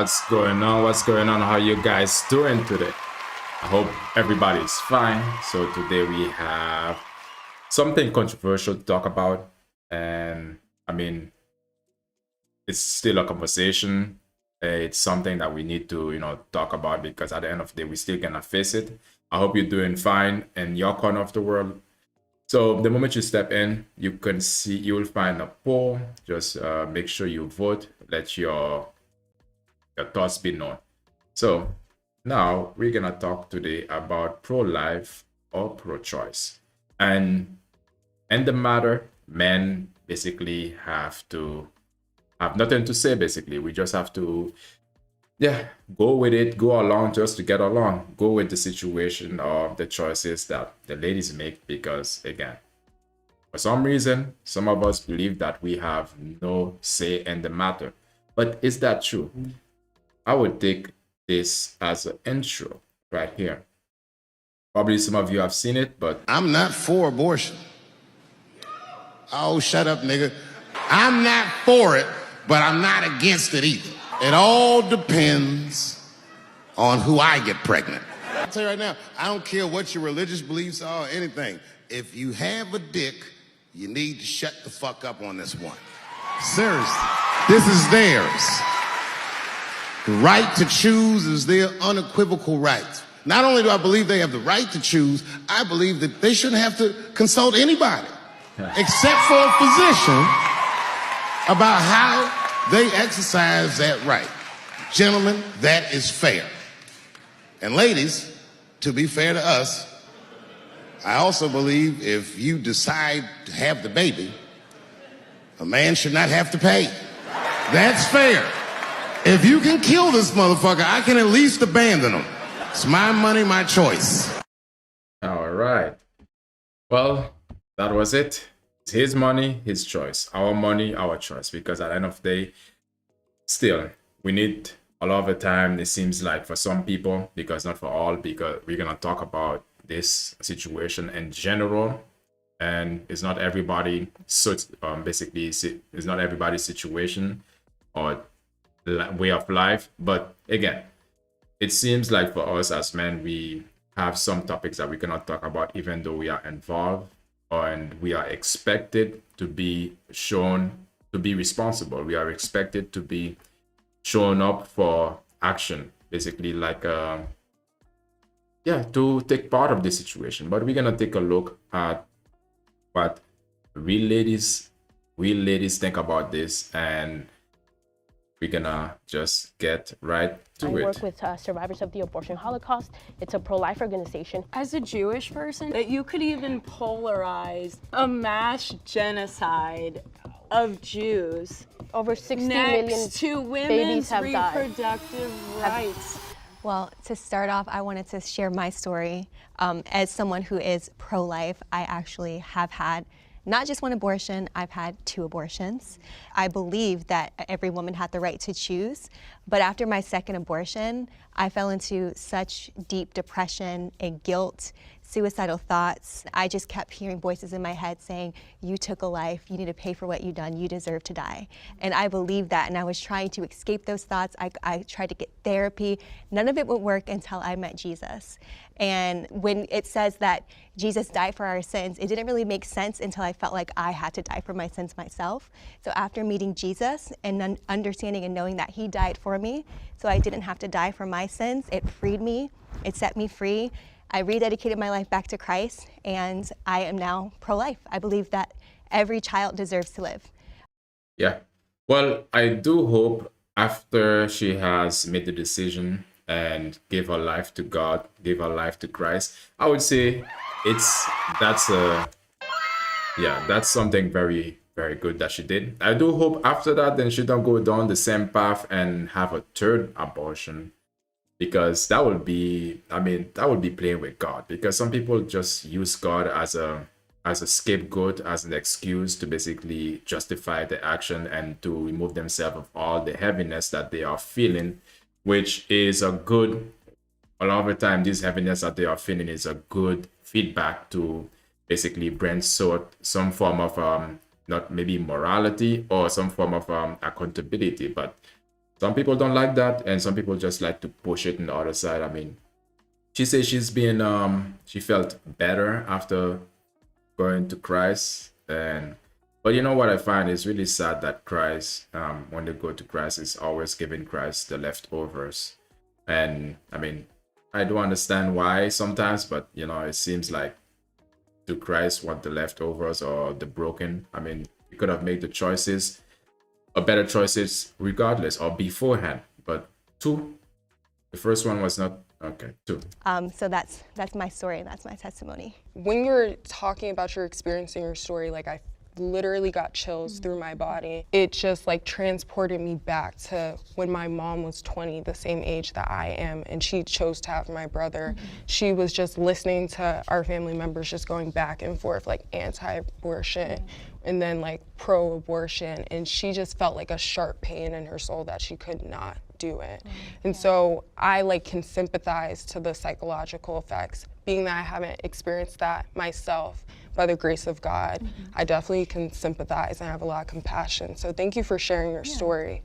What's going on? What's going on? How you guys doing today? I hope everybody's fine. So today we have something controversial to talk about, and I mean, it's still a conversation. It's something that we need to, talk about because at the end of the day, we're still gonna face it. I hope you're doing fine in your corner of the world. So the moment you step in, you will find a poll. Just make sure you vote. Let your thoughts be known. So now we're gonna talk today about pro-life or pro-choice. And in the matter, men basically have nothing to say basically. We just have to go with it, go along just to get along, go with the situation or the choices that the ladies make because again, for some reason, some of us believe that we have no say in the matter. But is that true? I would take this as an intro right here. Probably some of you have seen it, but I'm not for abortion. Oh, shut up, nigga. I'm not for it, but I'm not against it either. It all depends on who I get pregnant. I'll tell you right now, I don't care what your religious beliefs are or anything. If you have a dick, you need to shut the fuck up on this one. Seriously, this is theirs. The right to choose is their unequivocal right. Not only do I believe they have the right to choose, I believe that they shouldn't have to consult anybody except for a physician about how they exercise that right. Gentlemen, that is fair. And ladies, to be fair to us, I also believe if you decide to have the baby, a man should not have to pay. That's fair. If you can kill this motherfucker, I can at least abandon him. It's my money, my choice. all right. Well, that was it. It's his money, his choice. Our money, our choice. Because at the end of the day, still, we need a lot of the time, it seems like for some people, because not for all, because we're going to talk about this situation in general. And it's not everybody, so basically, it's not everybody's situation or way of life. But again, it seems like for us as men, we have some topics that we cannot talk about, even though we are involved and we are expected to be shown to be responsible. We are expected to be shown up for action, basically, like to take part of the situation. But we're gonna take a look at what real ladies think about this, and we're gonna just get right to I it. work with survivors of the abortion Holocaust. It's a pro-life organization. As a Jewish person, that you could even polarize a mass genocide of Jews Over 60 million next to babies women's have died. reproductive rights. Well, to start off, I wanted to share my story. As someone who is pro-life, I actually have had not just one abortion, I've had 2 abortions. I believe that every woman had the right to choose, but after my second abortion, I fell into such deep depression and guilt, suicidal thoughts. I just kept hearing voices in my head saying, you took a life, you need to pay for what you've done, you deserve to die. And I believed that, and I was trying to escape those thoughts. I tried to get therapy. None of it would work until I met Jesus. And when it says that Jesus died for our sins, it didn't really make sense until I felt like I had to die for my sins myself. So after meeting Jesus and understanding and knowing that he died for me, so I didn't have to die for my sins, it freed me, it set me free. I rededicated my life back to Christ, and I am now pro-life. I believe that every child deserves to live. Yeah. Well, I do hope after she has made the decision and gave her life to God, gave her life to Christ, I would say that's something very, very good that she did. I do hope after that, then she don't go down the same path and have a third abortion, because that would be playing with God. Because some people just use God as a scapegoat, as an excuse to basically justify the action and to remove themselves of all the heaviness that they are feeling, which is a lot of the time, this heaviness that they are feeling is a good feedback to basically bring some form of not maybe morality or some form of accountability. But Some people don't like that, and some people just like to push it on the other side. I mean, she says she felt better after going to Christ. And but you know what I find is really sad that Christ, when they go to Christ, is always giving Christ the leftovers. And I mean, I do understand why sometimes, but you know, it seems like to Christ want the leftovers or the broken. I mean, you could have made the choices, or better choices regardless or beforehand. But two, the first one was not okay. Two. So that's my story and that's my testimony. When you're talking about your experience and your story, like I literally got chills through my body. It just like transported me back to when my mom was 20, the same age that I am, and she chose to have my brother. She was just listening to our family members just going back and forth, like anti-abortion and then like pro-abortion, and she just felt like a sharp pain in her soul that she could not do it. And so I like can sympathize to the psychological effects, being that I haven't experienced that myself. By the grace of God, I definitely can sympathize and have a lot of compassion. So thank you for sharing your story.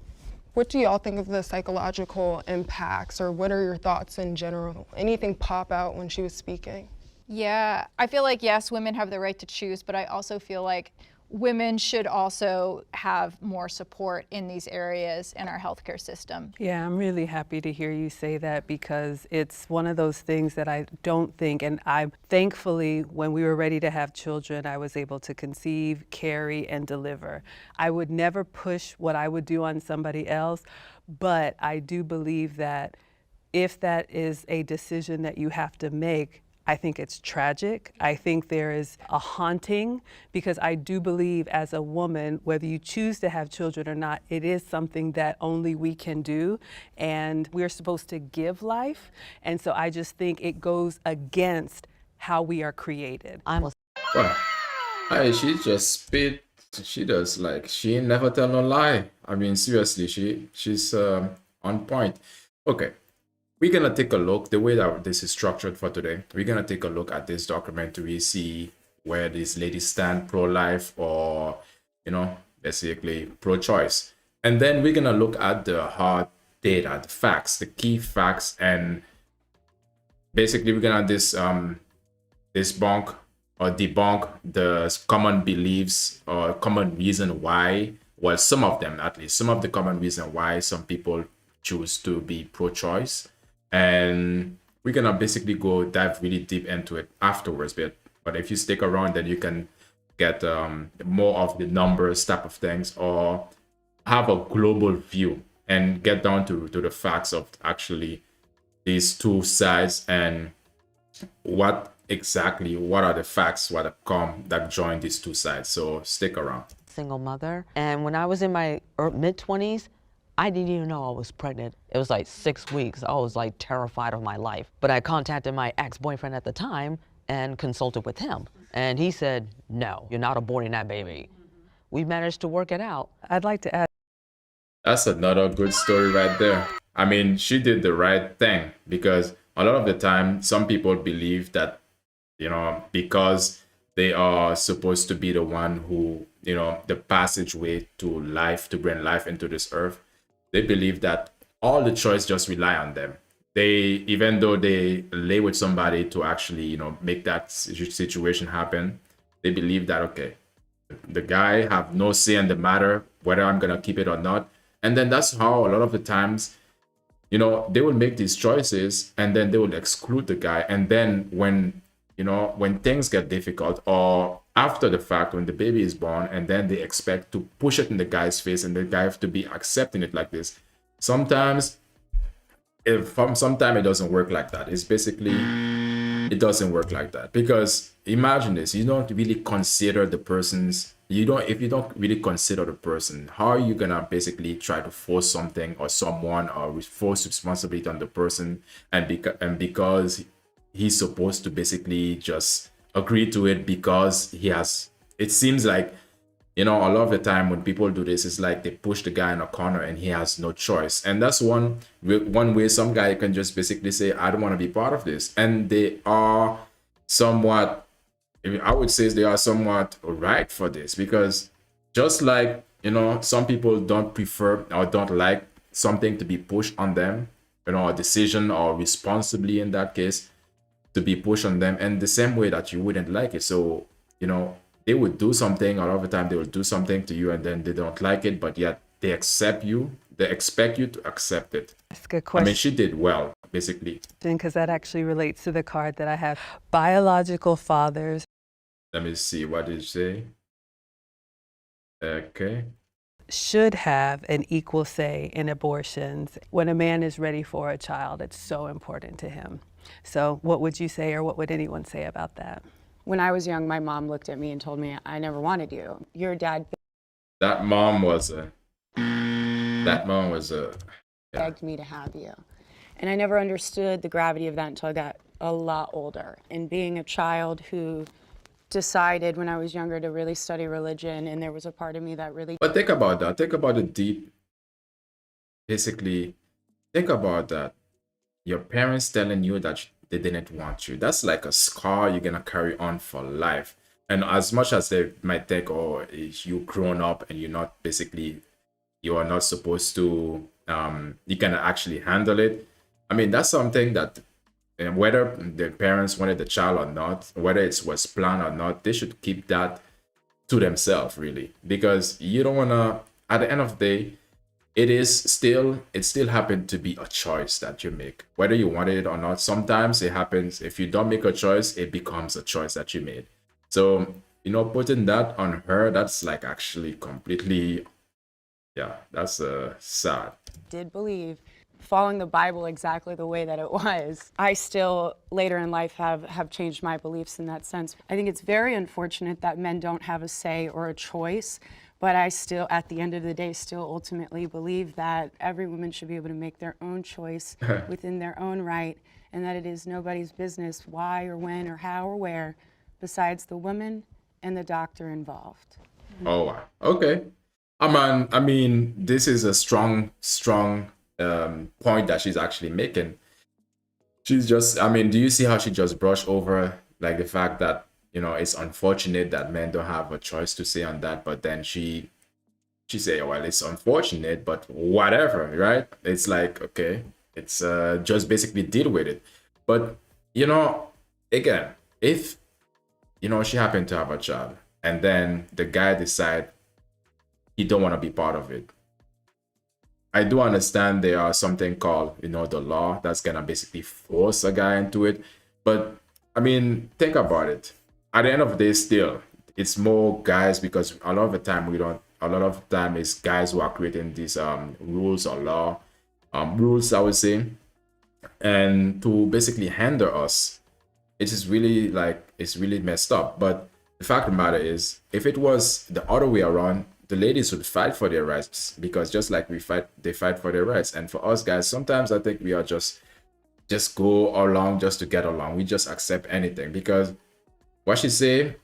What do y'all think of the psychological impacts, or what are your thoughts in general? Anything pop out when she was speaking? Yeah, I feel like, yes, women have the right to choose, but I also feel like women should also have more support in these areas in our healthcare system. Yeah, I'm really happy to hear you say that, because it's one of those things that I don't think, and I thankfully, when we were ready to have children, I was able to conceive, carry, and deliver. I would never push what I would do on somebody else, but I do believe that if that is a decision that you have to make, I think it's tragic. I think there is a haunting, because I do believe as a woman, whether you choose to have children or not, it is something that only we can do, and we're supposed to give life. And so I just think it goes against how we are created. Well, hey, she just spit. She does, like, she never tell no lie. I mean, seriously, she's on point. Okay. We're gonna take a look, the way that this is structured for today, we're gonna take a look at this documentary, see where these ladies stand, pro-life or, you know, basically pro-choice. And then we're gonna look at the hard data, the facts, the key facts, and basically we're gonna debunk the common beliefs or common reason why, well, some of them at least, some of the common reason why some people choose to be pro-choice. And we're gonna basically dive really deep into it afterwards, but if you stick around, then you can get more of the numbers type of things, or have a global view and get down to the facts of actually these two sides, and what are the facts that join these two sides. So stick around. Single mother, and when I was in my mid-20s, I didn't even know I was pregnant. It was like 6 weeks. I was like terrified of my life. But I contacted my ex-boyfriend at the time and consulted with him. And he said, no, you're not aborting that baby. We managed to work it out. I'd like to add. That's another good story right there. I mean, she did the right thing, because a lot of the time, some people believe that, you know, because they are supposed to be the one who, you know, the passageway to life, to bring life into this earth, they believe that all the choice just rely on them. Even though they lay with somebody to actually, you know, make that situation happen, they believe that, okay, the guy have no say in the matter, whether I'm gonna keep it or not. And then that's how a lot of the times, you know, they will make these choices and then they will exclude the guy. And then when things get difficult, or after the fact, when the baby is born, and then they expect to push it in the guy's face and the guy have to be accepting it like this. Sometimes it doesn't work like that. It's basically, it doesn't work like that, because imagine this, you don't really consider the person's, if you don't really consider the person, how are you gonna basically try to force something or someone, or force responsibility on the person, and because he's supposed to basically just agree to it because it seems like, you know, a lot of the time when people do this, it's like they push the guy in a corner and he has no choice. And that's one way some guy can just basically say, I don't want to be part of this. And they are somewhat, I would say they are somewhat right for this, because just like, you know, some people don't prefer or don't like something to be pushed on them, you know, a decision or responsibly in that case to be pushed on them, and the same way that you wouldn't like it. So, you know, they would do something, a lot of the time they will do something to you and then they don't like it, but yet they accept you, they expect you to accept it. That's a good I question. mean, she did well, basically. Because that actually relates to the card that I have. Biological fathers Let me see, what did you say? Okay. should have an equal say in abortions. When a man is ready for a child, it's so important to him. So what would you say, or what would anyone say about that? When I was young, my mom looked at me and told me, I never wanted you. Your dad That mom was a begged me to have you. And I never understood the gravity of that until I got a lot older. And being a child who decided when I was younger to really study religion, and there was a part of me that really But think about that. Think about the deep. Basically, think about that. Your parents telling you that they didn't want you. That's like a scar you're gonna carry on for life. And as much as they might think, oh, you grown up and you're not basically, you are not supposed to, you can actually handle it. I mean, that's something that, and whether the parents wanted the child or not, whether it was planned or not, they should keep that to themselves, really, because you don't want to, at the end of the day, it still happened to be a choice that you make, whether you wanted it or not. Sometimes it happens, if you don't make a choice, it becomes a choice that you made. So, you know, putting that on her, that's like actually completely, yeah, that's sad. did believe, following the Bible exactly the way that it was, I still later in life have changed my beliefs in that sense. I think it's very unfortunate that men don't have a say or a choice, but I still, at the end of the day, still ultimately believe that every woman should be able to make their own choice within their own right, and that it is nobody's business why or when or how or where, besides the woman and the doctor involved. Oh, wow. Okay. I mean, this is a strong point that she's actually making. She's just, I mean, do you see how she just brushed over like the fact that, you know, it's unfortunate that men don't have a choice to say on that, but then she say, well, it's unfortunate, but whatever, right? It's like, okay, it's just basically deal with it. But, you know, again, if, you know, she happened to have a child and then the guy decide he don't want to be part of it, I do understand there are something called, you know, the law that's gonna basically force a guy into it. But I mean, think about it. At the end of the day, still, it's more guys, because a lot of the time a lot of the time it's guys who are creating these rules or law, rules, I would say, and to basically hinder us. It is really like, it's really messed up. But the fact of the matter is, if it was the other way around, the ladies would fight for their rights, because just like they fight for their rights. And for us guys, sometimes I think we are just go along just to get along. We just accept anything, because what she say,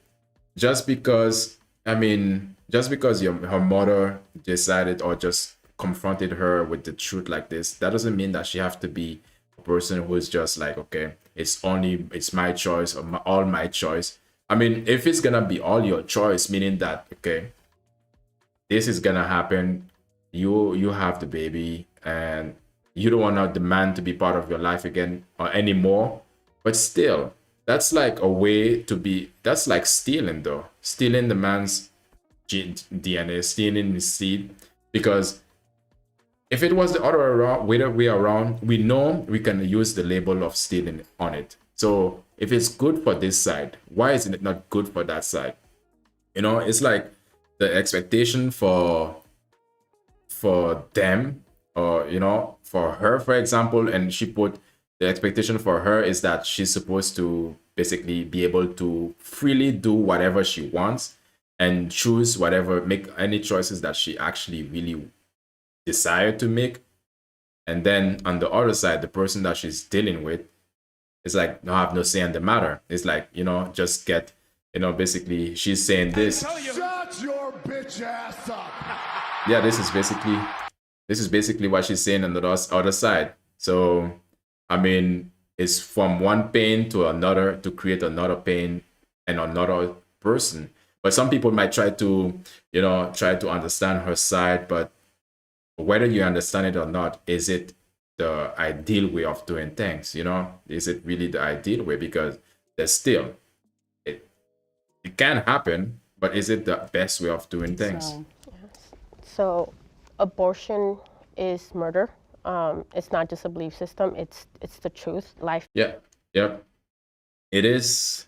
just because her mother decided or just confronted her with the truth like this, that doesn't mean that she have to be a person who is just like, okay, it's my choice or all my choice. I mean, if it's gonna be all your choice, meaning that, okay, this is gonna happen, you have the baby and you don't want the man to be part of your life again or anymore, but still, that's like a way to be, that's like stealing though, stealing the man's DNA, stealing his seed. Because if it was the other way around, we know we can use the label of stealing on it. So if it's good for this side, why is it not good for that side? You know, it's like the expectation for them, or, you know, for her, for example, and she put the expectation for her is that she's supposed to basically be able to freely do whatever she wants and choose whatever, make any choices that she actually really desire to make. And then on the other side, the person that she's dealing with is like, no, have no say in the matter. It's like, you know, just get, you know, basically she's saying this. Shut your bitch ass up. Yeah, this is basically what she's saying on the other side. So, I mean, it's from one pain to another to create another pain and another person. But some people might try to understand her side, but whether you understand it or not, is it the ideal way of doing things? You know, is it really the ideal way? Because there's still, it can happen, but is it the best way of doing things? So abortion is murder. It's not just a belief system. It's the truth. Life. Yeah, yep. It is.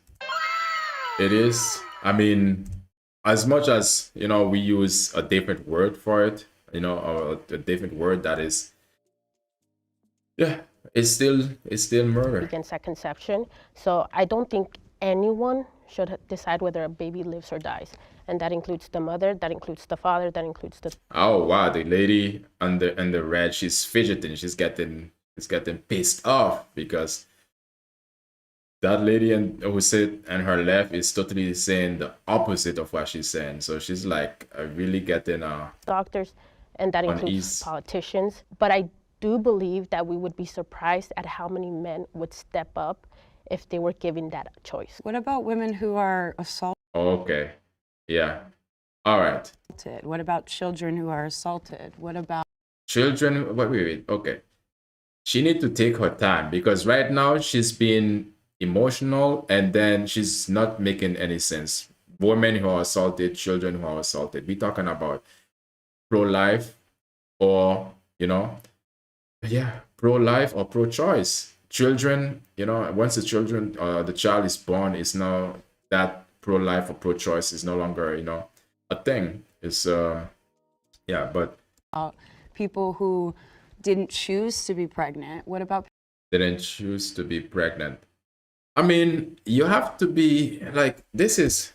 It is. I mean, as much as, you know, we use a different word for it, you know, or a different word that is, yeah, it's still murder. Begins at conception. So I don't think anyone should decide whether a baby lives or dies, and that includes the mother, that includes the father, that includes the. Oh wow, the lady on the red, she's fidgeting, she's getting pissed off because that lady who sit on her left is totally saying the opposite of what she's saying. So she's like really getting Doctors, and that includes unease. politicians. But I do believe that we would be surprised at how many men would step up if they were given that choice. What about women who are assaulted? Okay, yeah, all right. What about children who are assaulted? What about Children, wait, okay. She need to take her time because right now she's being emotional and then she's not making any sense. Women who are assaulted, children who are assaulted. We're talking about pro-life or, you know, yeah, pro-life or pro-choice. Children, you know, once the child is born, it's now that pro-life or pro-choice is no longer, you know, a thing. It's yeah, but people who didn't choose to be pregnant? What about didn't choose to be pregnant? I mean, you have to be like, this is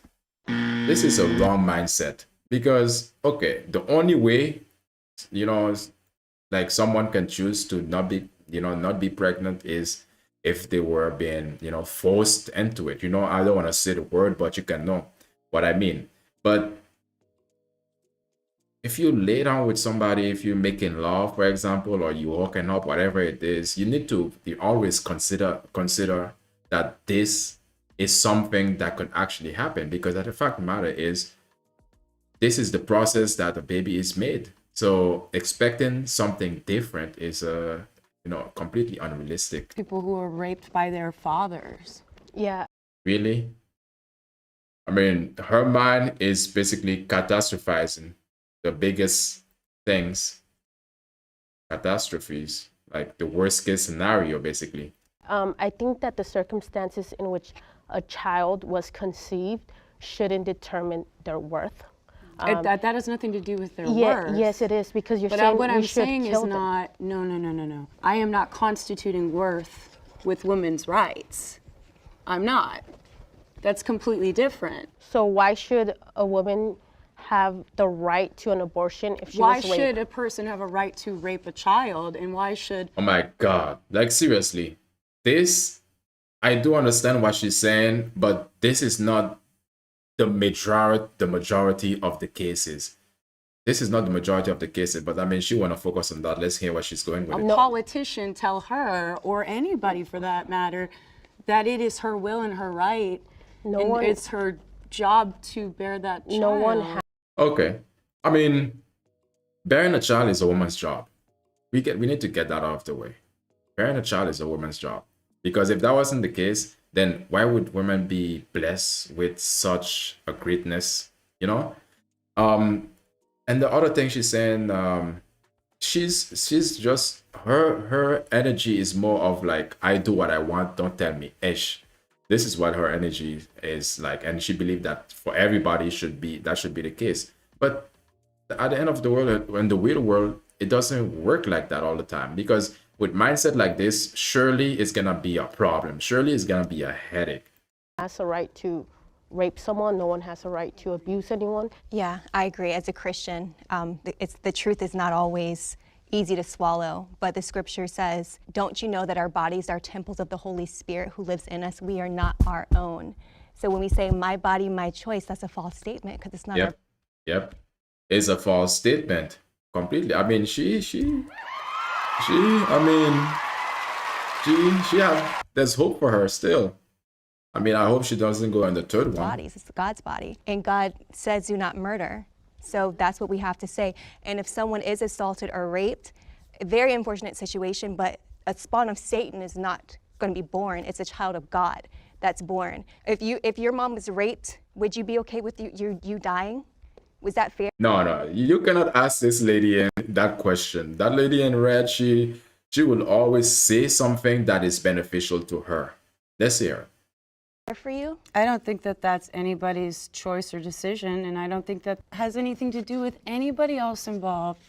a wrong mindset because, okay, the only way, you know, like someone can choose to not be pregnant is if they were being, you know, forced into it. You know, I don't want to say the word, but you can know what I mean. But if you lay down with somebody, if you're making love, for example, or you hooking up, whatever it is, you need to always consider that this is something that could actually happen, because the fact of the matter is, this is the process that a baby is made. So expecting something different is completely unrealistic. people who are raped by their fathers? Yeah. Really? I mean, her mind is basically catastrophizing the biggest things, catastrophes, like the worst case scenario, basically. I think that the circumstances in which a child was conceived shouldn't determine their worth. That has nothing to do with their Yeah, worth. yes, it is, because you're But saying what we I'm should saying is kill them. not, no. I am not constituting worth with women's rights. I'm not. That's completely different. So why should a woman have the right to an abortion if she Why was raped? should a person have a right to rape a child, and why should Oh my God. Like, seriously, this, I do understand what she's saying, but this is not the majority of the cases. This is not the majority of the cases, but I mean, she want to focus on that. Let's hear what she's going with a it. politician tell her, or anybody for that matter, that it is her will and her right, and it's her job to bear that child? No one has. Okay. I mean, bearing a child is a woman's job. We need to get that out of the way. Bearing a child is a woman's job. Because if that wasn't the case, then why would women be blessed with such a greatness, you know? And the other thing she's saying, she's just, her energy is more of like, I do what I want, don't tell me ish. This is what her energy is like, and she believed that for everybody that should be the case. But at the end of the world, in the real world, it doesn't work like that all the time, because with mindset like this, surely it's gonna be a problem. Surely it's gonna be a headache. Has a right to rape someone. No one has a right to abuse anyone. Yeah, I agree. As a Christian, the truth is not always easy to swallow, but the scripture says, don't you know that our bodies are temples of the Holy Spirit who lives in us? We are not our own. So when we say my body, my choice, that's a false statement, because it's not our. Yep. It's a false statement. Completely. I mean, there's hope for her still. I mean, I hope she doesn't go on the third one. Bodies, it's God's body. And God says do not murder. So that's what we have to say. And if someone is assaulted or raped, a very unfortunate situation, but a spawn of Satan is not going to be born. It's a child of God that's born. If your mom was raped, would you be okay with you dying? Was that fair? No, you cannot ask this lady in that question. That lady in red, she will always say something that is beneficial to her. Let's hear it. For you? I don't think that that's anybody's choice or decision, and I don't think that has anything to do with anybody else involved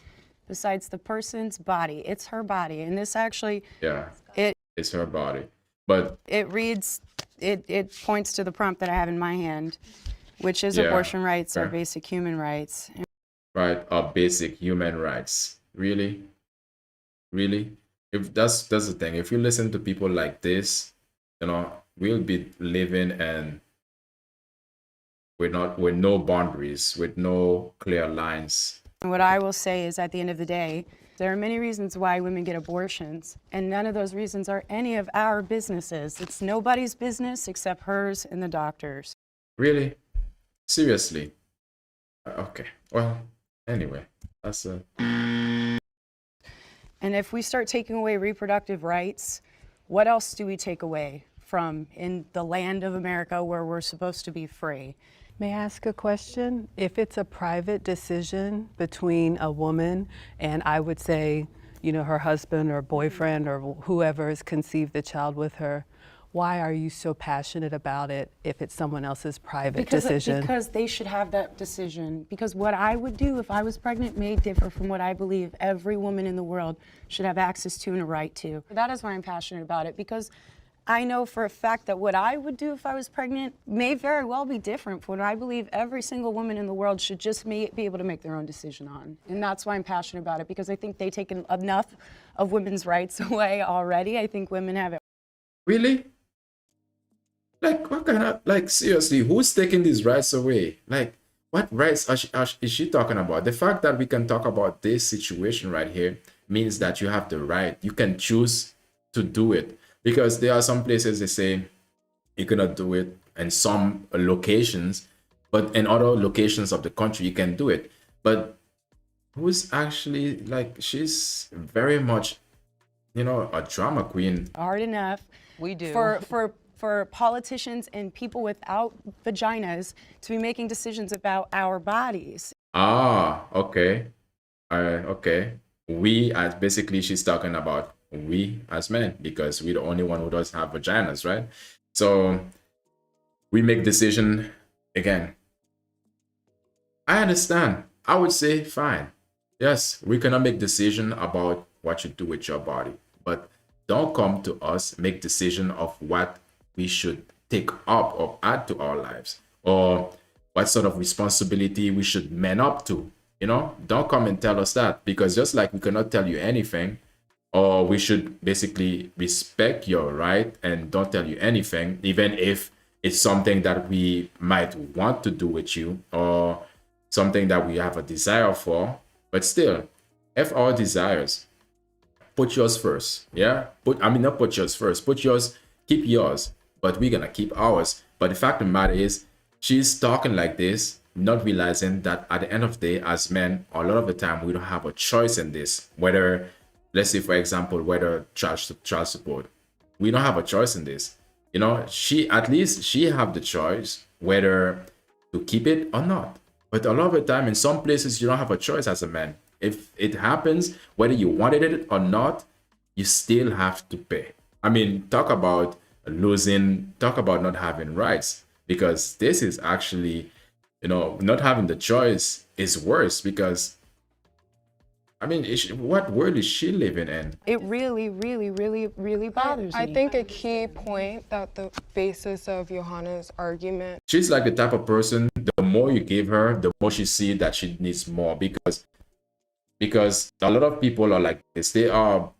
besides the person's body. It's her body, and this actually, Yeah, it's her body. But it reads, it points to the prompt that I have in my hand, which is Yeah, abortion rights are okay. basic human rights. right, of basic human rights. Really? Really? If that's the thing. If you listen to people like this, we'll be living and with no boundaries, with no clear lines. And what I will say is, at the end of the day, there are many reasons why women get abortions, and none of those reasons are any of our businesses. It's nobody's business except hers and the doctor's. Really? Seriously? Okay. Well, anyway, that's a And if we start taking away reproductive rights, what else do we take away from in the land of America where we're supposed to be free? May I ask a question? If it's a private decision between a woman and, I would say, her husband or boyfriend or whoever has conceived the child with her, why are you so passionate about it if it's someone else's private decision? Because they should have that decision. Because what I would do if I was pregnant may differ from what I believe every woman in the world should have access to and a right to. That is why I'm passionate about it, because I know for a fact that what I would do if I was pregnant may very well be different from what I believe every single woman in the world should just be able to make their own decision on. And that's why I'm passionate about it, because I think they take enough of women's rights away already. I think women have it. Really? Like, what kind of, like, seriously, who's taking these rights away? Like, what rights is she talking about? The fact that we can talk about this situation right here means that you have the right. You can choose to do it. Because there are some places they say you cannot do it in some locations, but in other locations of the country you can do it. But who's actually, like, she's very much, a drama queen. Hard enough. We do. For politicians and people without vaginas to be making decisions about our bodies. Ah, okay. Okay. We, as basically she's talking about we as men, because we're the only one who does have vaginas, right? So we make decision again. I understand. I would say fine. Yes, we cannot make decision about what you do with your body, but don't come to us make decision of what we should take up or add to our lives, or what sort of responsibility we should man up to. Don't come and tell us that, because just like we cannot tell you anything, or we should basically respect your right and don't tell you anything, even if it's something that we might want to do with you or something that we have a desire for. But still, if our desires, put yours first. Yeah, not put yours first, put yours, keep yours, but we're gonna keep ours. But the fact of the matter is, she's talking like this, not realizing that at the end of the day, as men, a lot of the time we don't have a choice in this. Whether, let's say for example, whether child support, we don't have a choice in this. She have the choice whether to keep it or not. But a lot of the time, in some places, you don't have a choice as a man. If it happens, whether you wanted it or not, you still have to pay. I mean, talk about not having rights, because this is actually, not having the choice is worse, because I mean, what world is she living in? It really, really, really, really bothers me. I think a key point that the basis of Johanna's argument. She's like the type of person, the more you give her, the more she sees that she needs more, because a lot of people are like this. They are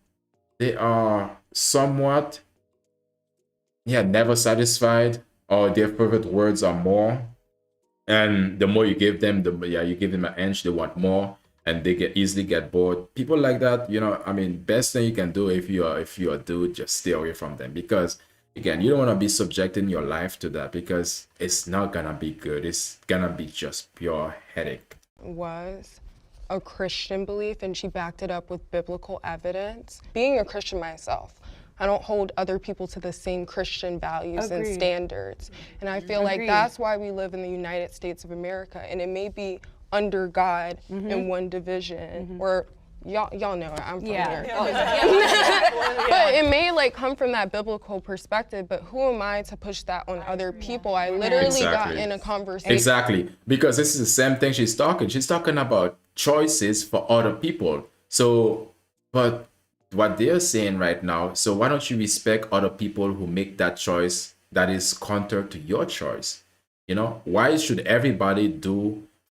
somewhat, never satisfied, or their favorite words are more. And the more you give them, you give them an inch, they want more. And they easily get bored. People like that, I mean, best thing you can do if you're a dude, just stay away from them, because again, you don't want to be subjecting your life to that, because it's not gonna be good. It's gonna be just pure headache. was a Christian belief, and she backed it up with biblical evidence. Being a Christian myself, I don't hold other people to the same Christian values and standards. And I feel like that's why we live in the United States of America. And it may be under God in one division, or y'all know it, I'm from here. But it may like come from that biblical perspective, but who am I to push that on other people? I literally got in a conversation. Exactly, because this is the same thing she's talking about choices for other people. So, but what they're saying right now, so why don't you respect other people who make that choice that is counter to your choice? You know, why should everybody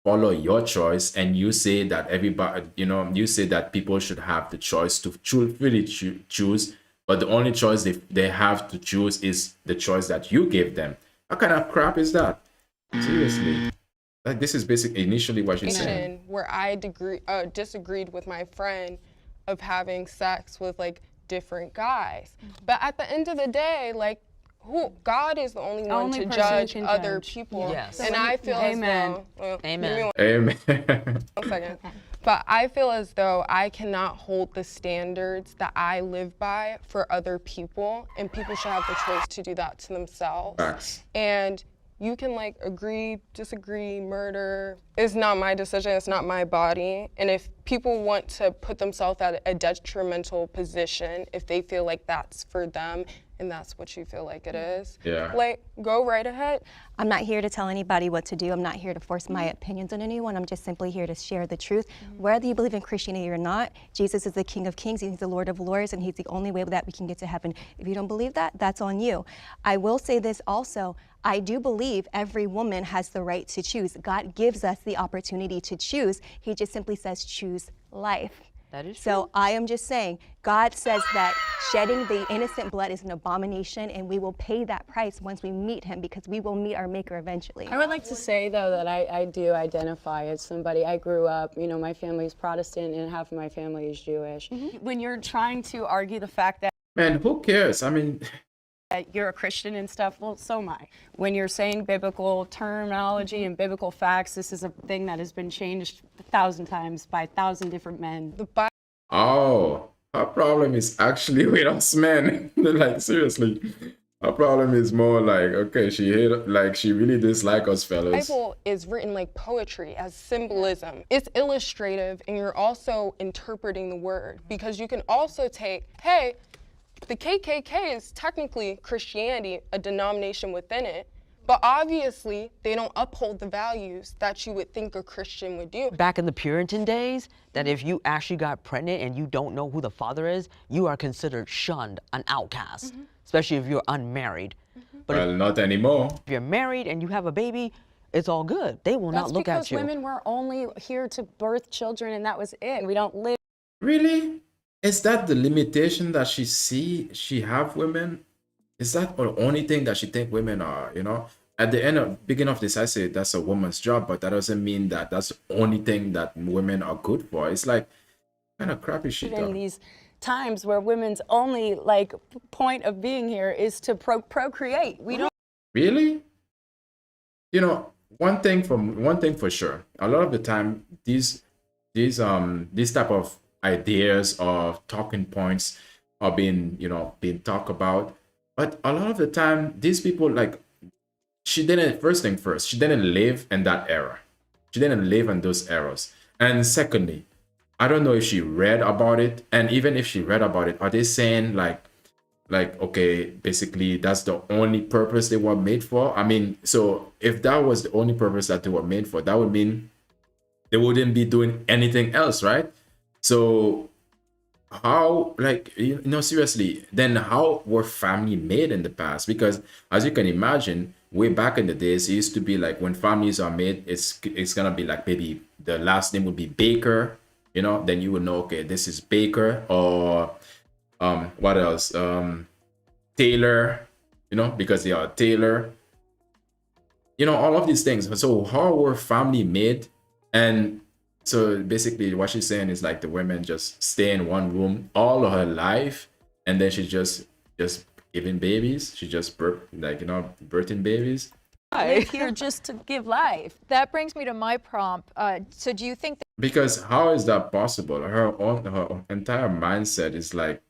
follow your choice, and you say that everybody, you know, you say that people should have the choice to really choose, but the only choice they have to choose is the choice that you gave them? What kind of crap is that? Seriously. Like, this is basically initially what she's saying. Where I disagreed with my friend of having sex with like different guys. But at the end of the day, like, God is the only one to judge other people. Yes. And I feel as though, Amen. Amen. 1 second. But I feel as though I cannot hold the standards that I live by for other people, and people should have the choice to do that to themselves. Facts. And you can like agree, disagree, murder. It's not my decision, it's not my body. And if people want to put themselves at a detrimental position, if they feel like that's for them, and that's what you feel like it is, like, go right ahead. I'm not here to tell anybody what to do. I'm not here to force my opinions on anyone. I'm just simply here to share the truth. Whether you believe in Christianity or not, Jesus is the King of Kings, he's the Lord of Lords, and he's the only way that we can get to heaven. If you don't believe that, that's on you. I will say this also, I do believe every woman has the right to choose. God gives us the opportunity to choose. He just simply says, choose life. That is true. So I am just saying, God says that shedding the innocent blood is an abomination, and we will pay that price once we meet him, because we will meet our maker eventually. I would like to say, though, that I do identify as somebody. I grew up, you know, my family's Protestant and half of my family is Jewish. When you're trying to argue the fact that Man, who cares? I mean, you're a Christian and stuff, well, so am I. When you're saying biblical terminology and biblical facts, this is a thing that has been changed 1,000 times by 1,000 different men. oh, her problem is actually with us men. Like, seriously. Her problem is more like, okay, she really dislike us fellas. The Bible is written like poetry, as symbolism. It's illustrative, and you're also interpreting the word, because you can also take, hey, the KKK is technically Christianity, a denomination within it, but obviously they don't uphold the values that you would think a Christian would do. Back in the Puritan days, that if you actually got pregnant and you don't know who the father is, you are considered shunned, an outcast, especially if you're unmarried. But Well, not anymore. if you're married and you have a baby, it's all good. They will not look at That's you. because women were only here to birth children, and that was it. We don't live. Really? Is that the limitation that she have women? Is that the only thing that she think women are, you know? At the beginning of this, I say that's a woman's job, but that doesn't mean that that's the only thing that women are good for. It's like, kind of crappy shit. In these times where women's only like point of being here is to procreate. We don't. Really? You know, one thing for sure. A lot of the time, these type of ideas or talking points are being talked about. But a lot of the time, these people, like, she didn't live in that era. She didn't live in those eras. And secondly, I don't know if she read about it. And even if she read about it, are they saying like, okay, basically that's the only purpose they were made for? I mean, so if that was the only purpose that they were made for, that would mean they wouldn't be doing anything else, right? So how, like, seriously, then how were family made in the past? Because as you can imagine, way back in the days, it used to be like when families are made, it's gonna be like maybe the last name would be Baker, then you would know, okay, this is Baker, or what else? Taylor, because they are Taylor. All of these things. So how were family made? And so basically what she's saying is like the women just stay in one room all of her life, and then she just giving babies. She just birthing babies. live here just to give life. That brings me to my prompt. So do you think Because how is that possible? Her entire mindset is like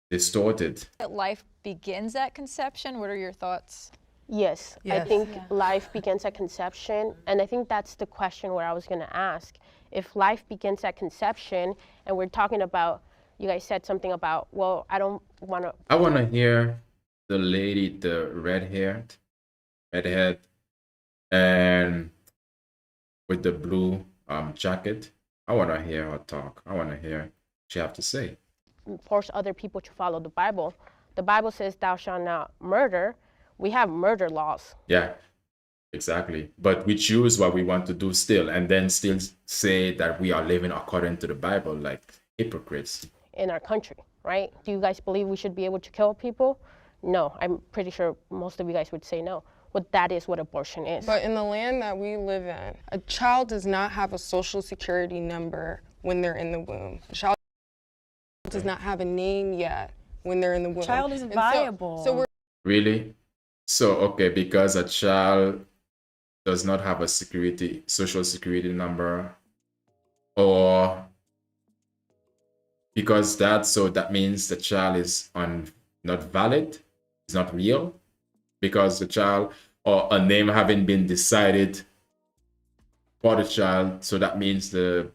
distorted. that life begins at conception? What are your thoughts? Yes, I Yes. think life begins at conception, and I think that's the question where I was going to ask. If life begins at conception, and we're talking about, you guys said something about, well, I don't want to. I want to hear the lady, the redhead, and with the blue jacket. I want to hear her talk. I want to hear what she have to say. Force other people to follow the Bible. The Bible says, "Thou shalt not murder." We have murder laws Yeah, exactly. But we choose what we want to do still, and then still say that we are living according to the Bible, like hypocrites. in our country, right? Do you guys believe we should be able to kill people? No, I'm pretty sure most of you guys would say no. But that is what abortion is. But in the land that we live in, a child does not have a social security number when they're in the womb. A child does not have a name yet when they're in the womb. Child isn't And viable. So we're Really? So, okay, because a child does not have a social security number, or because that means the child is not valid, it's not real, because the child or a name having been decided for the child, so that means the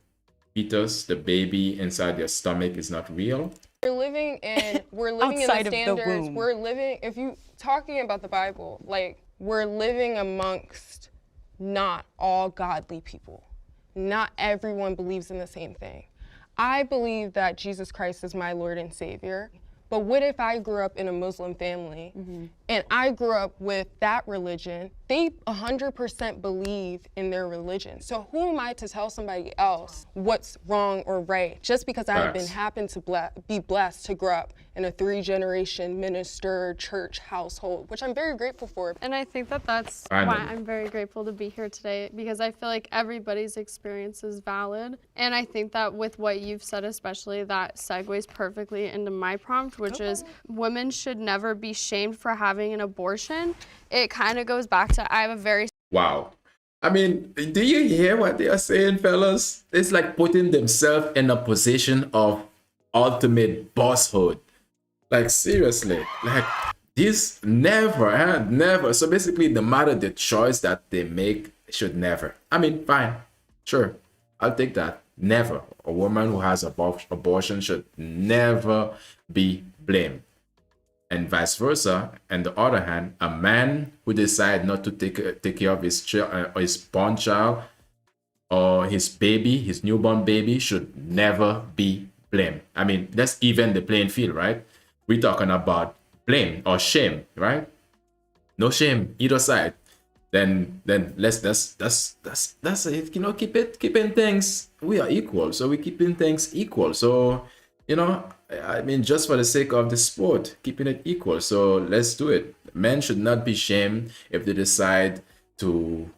fetus, the baby inside their stomach is not real. We're living in Outside the of the standards. womb. We're living, if you talking about the Bible, like we're living amongst not all godly people. Not everyone believes in the same thing. I believe that Jesus Christ is my Lord and Savior. But what if I grew up in a Muslim family and I grew up with that religion? They 100% believe in their religion. So who am I to tell somebody else what's wrong or right? Just because I happen to be blessed to grow up in a 3-generation minister church household, which I'm very grateful for. And I think that that's why I'm very grateful to be here today, because I feel like everybody's experience is valid. And I think that with what you've said especially, that segues perfectly into my prompt, which is women should never be shamed for having an abortion. It kind of goes back to, I have a very Wow. I mean, do you hear what they are saying, fellas? It's like putting themselves in a position of ultimate bosshood. Like, seriously. Like, this never. So basically, no matter the choice that they make, should never. I mean, fine. Sure. I'll take that. Never. A woman who has abortion should never be blamed. And vice versa. On the other hand, a man who decides not to take care of his born child or his baby, his newborn baby, should never be blamed. I mean, that's even the playing field, right? We're talking about blame or shame, right? No shame either side. Then that's it. You know, keeping things. We are equal, so we're keeping things equal. So, you know, I mean, just for the sake of the sport, keeping it equal. So let's do it. Men should not be shamed if they decide to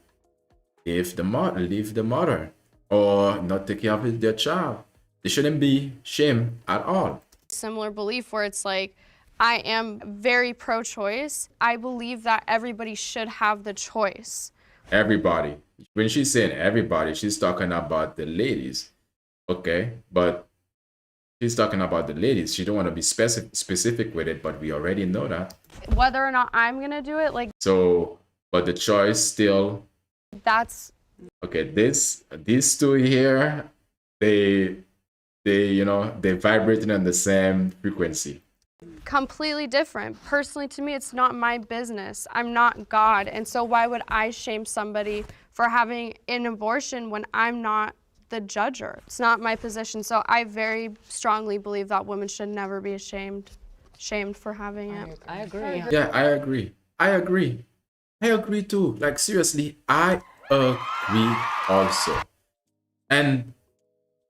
leave the mother or not take care of their child. They shouldn't be shamed at all. similar belief where it's like, I am very pro-choice. I believe that everybody should have the choice. Everybody. When she's saying everybody, she's talking about the ladies. Okay, but she's talking about the ladies. She don't want to be specific with it, but we already know that. Whether or not I'm gonna do it, like So, but the choice still. that's Okay, these two here, they vibrating on the same frequency. completely different. Personally, to me, it's not my business. I'm not God. And so why would I shame somebody for having an abortion when I'm not the judger? It's not my position. So I very strongly believe that women should never be shamed for having it. I agree. Yeah, I agree too. Like, seriously, I agree also. And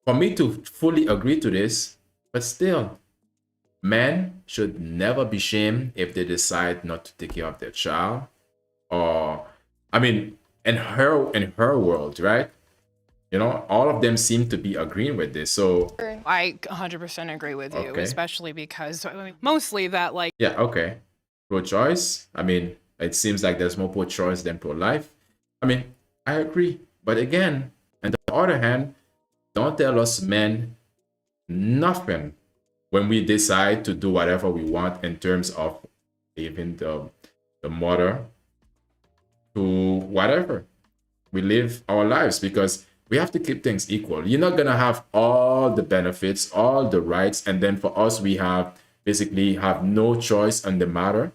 for me to fully agree to this, but still, men should never be shamed if they decide not to take care of their child. Or, I mean, in her world, right? You know, all of them seem to be agreeing with this. So I 100% agree with you, Okay. especially because mostly that, like, yeah, okay. Pro-choice. I mean, It seems like there's more pro-choice than pro-life. I mean, I agree. But again, on the other hand, don't tell us men nothing when we decide to do whatever we want in terms of even the mother to whatever. We live our lives because we have to keep things equal. You're not gonna have all the benefits, all the rights, and then for us, we have basically have no choice on the matter.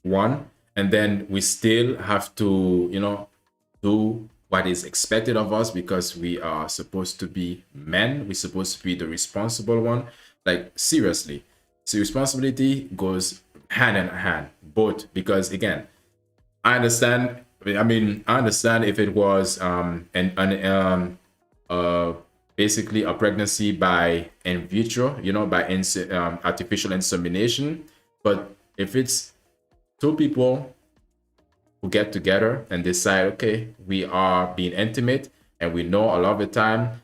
One, and then we still have to, you know, do what is expected of us because we are supposed to be men. We're supposed to be the responsible one. Like, seriously. So responsibility goes hand in hand, both, because again, I understand if it was basically a pregnancy by in vitro, you know, by artificial insemination. But if it's two people who get together and decide, okay, we are being intimate, and we know a lot of the time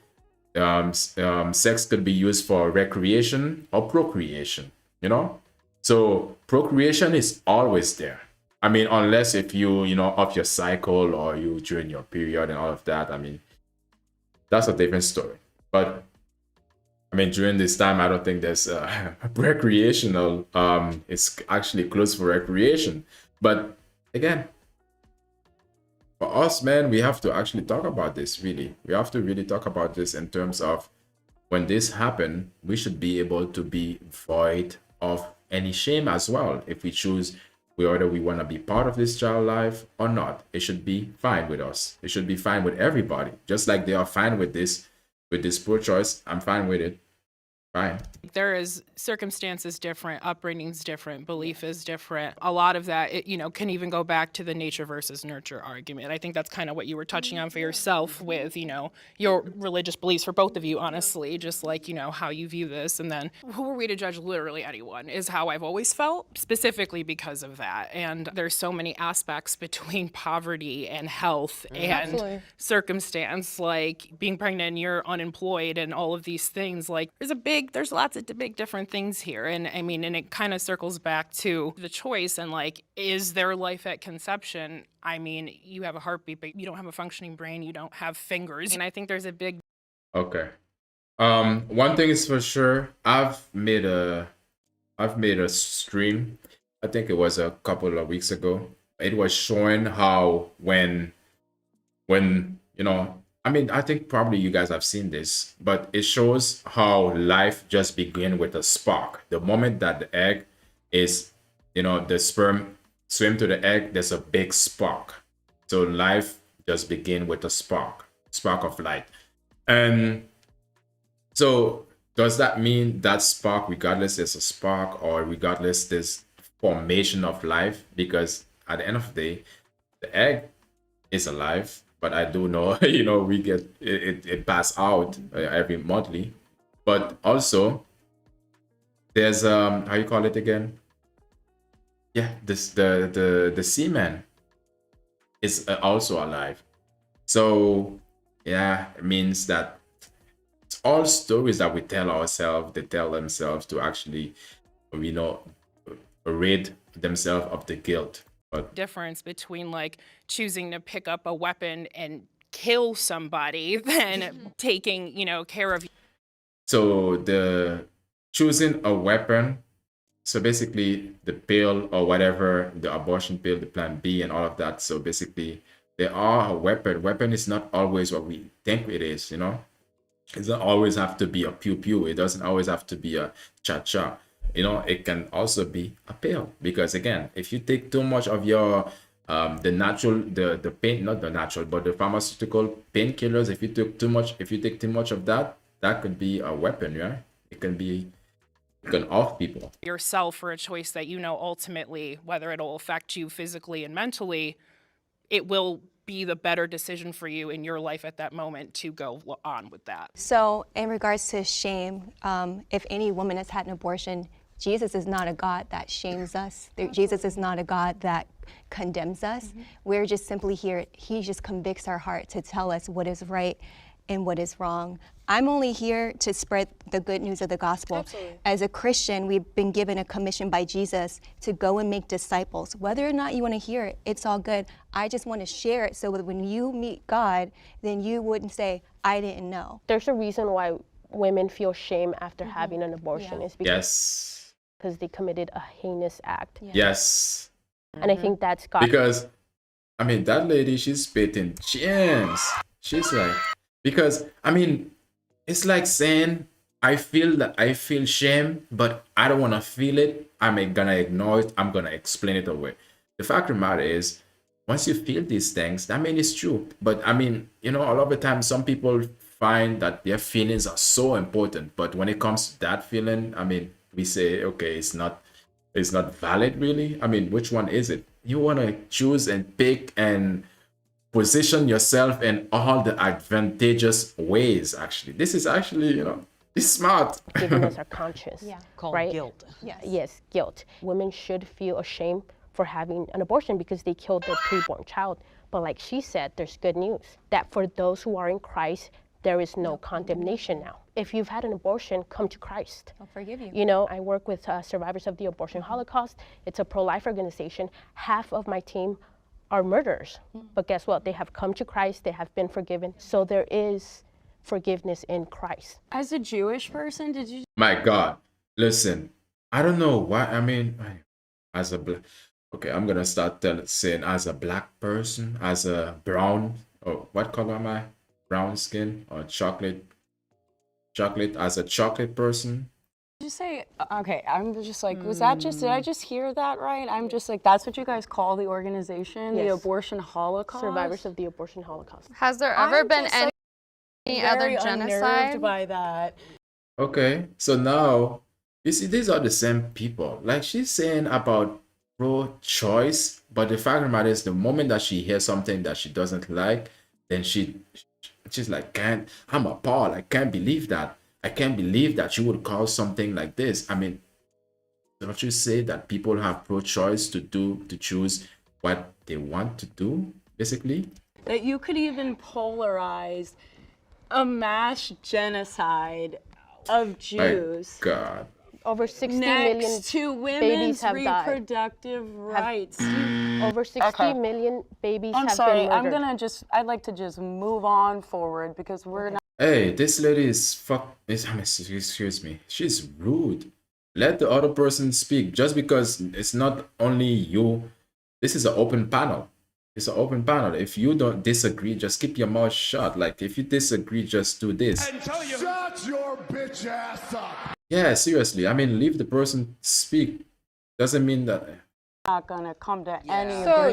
sex could be used for recreation or procreation, you know? So procreation is always there. I mean, unless if you know, off your cycle or you during your period and all of that, I mean, that's a different story. But I mean, during this time, I don't think there's recreational, it's actually closed for recreation. But again, for us, man, we have to actually talk about this, really. We have to really talk about this in terms of when this happen, we should be able to be void of any shame as well. If we choose whether we want to be part of this child life or not, it should be fine with us. It should be fine with everybody. Just like they are fine with this pro-choice, I'm fine with it. Fine. There is circumstances different, upbringing's different, belief is different. A lot of that, can even go back to the nature versus nurture argument. I think that's kind of what you were touching on for yourself with, your religious beliefs for both of you, honestly, just like, how you view this. And then who are we to judge literally anyone is how I've always felt, specifically because of that. And there's so many aspects between poverty and health and circumstance, like being pregnant and you're unemployed and all of these things. Like there's lots of big different things here. And I mean, and it kind of circles back to the choice and like, is there life at conception? I mean, you have a heartbeat, but you don't have a functioning brain, you don't have fingers. And I think there's a big... Okay. One thing is for sure, I've made a stream, I think it was a couple of weeks ago. It was showing how when I mean, I think probably you guys have seen this, but it shows how life just begins with a spark. The moment that the egg is, the sperm swim to the egg, there's a big spark. So life just begins with a spark of light. And so does that mean that spark, regardless there's a spark or regardless there's formation of life? Because at the end of the day, the egg is alive. But I do know, we get it pass out every monthly. But also, there's how you call it again? Yeah, the semen is also alive. So yeah, it means that it's all stories that we tell ourselves. They tell themselves to actually, rid themselves of the guilt. Difference between like choosing to pick up a weapon and kill somebody than taking, care of you. So the choosing a weapon, so basically the pill or whatever, the abortion pill, the plan B and all of that. So basically they are a weapon. Weapon is not always what we think it is, It doesn't always have to be a pew-pew. It doesn't always have to be a cha-cha. It can also be a pill, because again, if you take too much of your the pain, not the natural, but the pharmaceutical painkillers, if you take too much of that, that could be a weapon, right? It can off people. Yourself for a choice that ultimately, whether it'll affect you physically and mentally, it will be the better decision for you in your life at that moment to go on with that. So in regards to shame, if any woman has had an abortion, Jesus is not a God that shames us. Jesus is not a God that condemns us. We're just simply here. He just convicts our heart to tell us what is right and what is wrong. I'm only here to spread the good news of the gospel. Absolutely. As a Christian, we've been given a commission by Jesus to go and make disciples. Whether or not you want to hear it, it's all good. I just want to share it so that when you meet God, then you wouldn't say, I didn't know. There's a reason why women feel shame after having an abortion. It's Yes. because they committed a heinous act. Yes. And I think that's God. Because, I mean, that lady, she's spitting gems. She's like, because, I mean, it's like saying, I feel shame, but I don't want to feel it. I'm gonna ignore it. I'm gonna explain it away. The fact of the matter is, once you feel these things, I mean, it's true. But I mean, you know, a lot of the time, some people find that their feelings are so important. But when it comes to that feeling, I mean, we say, okay, it's not valid, really. I mean, which one is it? You want to choose and pick and position yourself in all the advantageous ways. Actually, this is actually, you know, it's smart. Giving us our conscience. Called right? guilt. Yes, guilt. Women should feel ashamed for having an abortion because they killed their preborn child. But like she said, there's good news that for those who are in Christ, there is no condemnation now. If you've had an abortion, come to Christ. I'll forgive you. You know, I work with survivors of the abortion Holocaust. It's a pro-life organization. Half of my team are murderers. But guess what? They have come to Christ. They have been forgiven. So there is forgiveness in Christ. As a Jewish person, did you My God, listen, I don't know why. I mean, as a black, okay, I'm gonna start saying as a black person, as a brown, oh, what color am I? Brown skin or chocolate, as a chocolate person. Did you say, okay, I'm just like, was that just, did I just hear that right? I'm just like, that's what you guys call the organization, the Yes. Abortion Holocaust? Survivors of the abortion Holocaust. Has there ever I'm been just, any other very genocide? unnerved by that. Okay, so now you see, these are the same people. Like she's saying about pro-choice, but the fact of the matter is, the moment that she hears something that she doesn't like, then she's like, I'm appalled. I can't believe that. I can't believe that you would call something like this. I mean, don't you say that people have pro-choice to choose what they want to do, basically? That you could even polarize a mass genocide of Jews My God. Over 60 million next to babies women's have died. reproductive rights. Over 60 million babies I'm have sorry, been murdered. I'd like to just move on forward because we're not. Hey, this lady is excuse me. She's rude. Let the other person speak. Just because it's not only you. This is an open panel. It's an open panel. If you don't disagree, just keep your mouth shut. Like, if you disagree, just do this. Shut your bitch ass up. Yeah, seriously. I mean, leave the person speak. Doesn't mean that. Not gonna come to any So,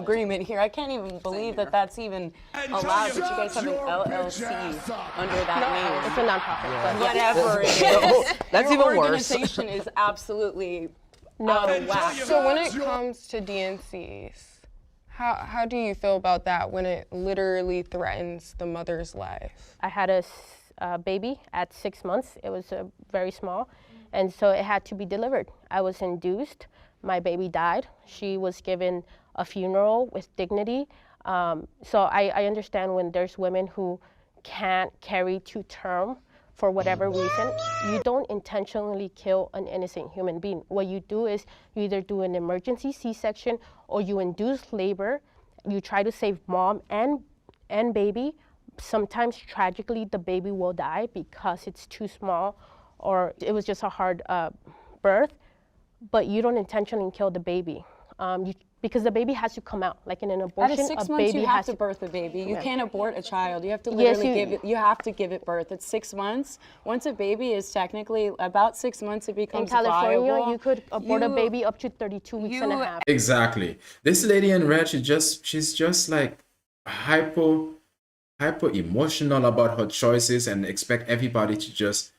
agreement here. I can't even believe that that's even allowed. That you guys have an LLC under that It's name. a nonprofit. But Whatever it is, That's your even worse. organization is absolutely no, out of whack. So when it comes to DNCs, how do you feel about that when it literally threatens the mother's life? I had a baby at 6 months. It was very small, and so it had to be delivered. I was induced. My baby died. She was given a funeral with dignity. So I understand when there's women who can't carry to term for whatever reason. You don't intentionally kill an innocent human being. What you do is you either do an emergency C-section or you induce labor. You try to save mom and baby. Sometimes tragically the baby will die because it's too small or it was just a hard birth. But you don't intentionally kill the baby because the baby has to come out. Like in an abortion, At 6 a months, baby you has have to birth a baby. You can't abort a child. You have to Yes, literally you have to give it birth. At 6 months, once a baby is technically about 6 months, it In becomes California, viable. you could abort a baby up to 32 weeks and a half. Exactly. This lady in red, she's just like hyper emotional about her choices and expect everybody to just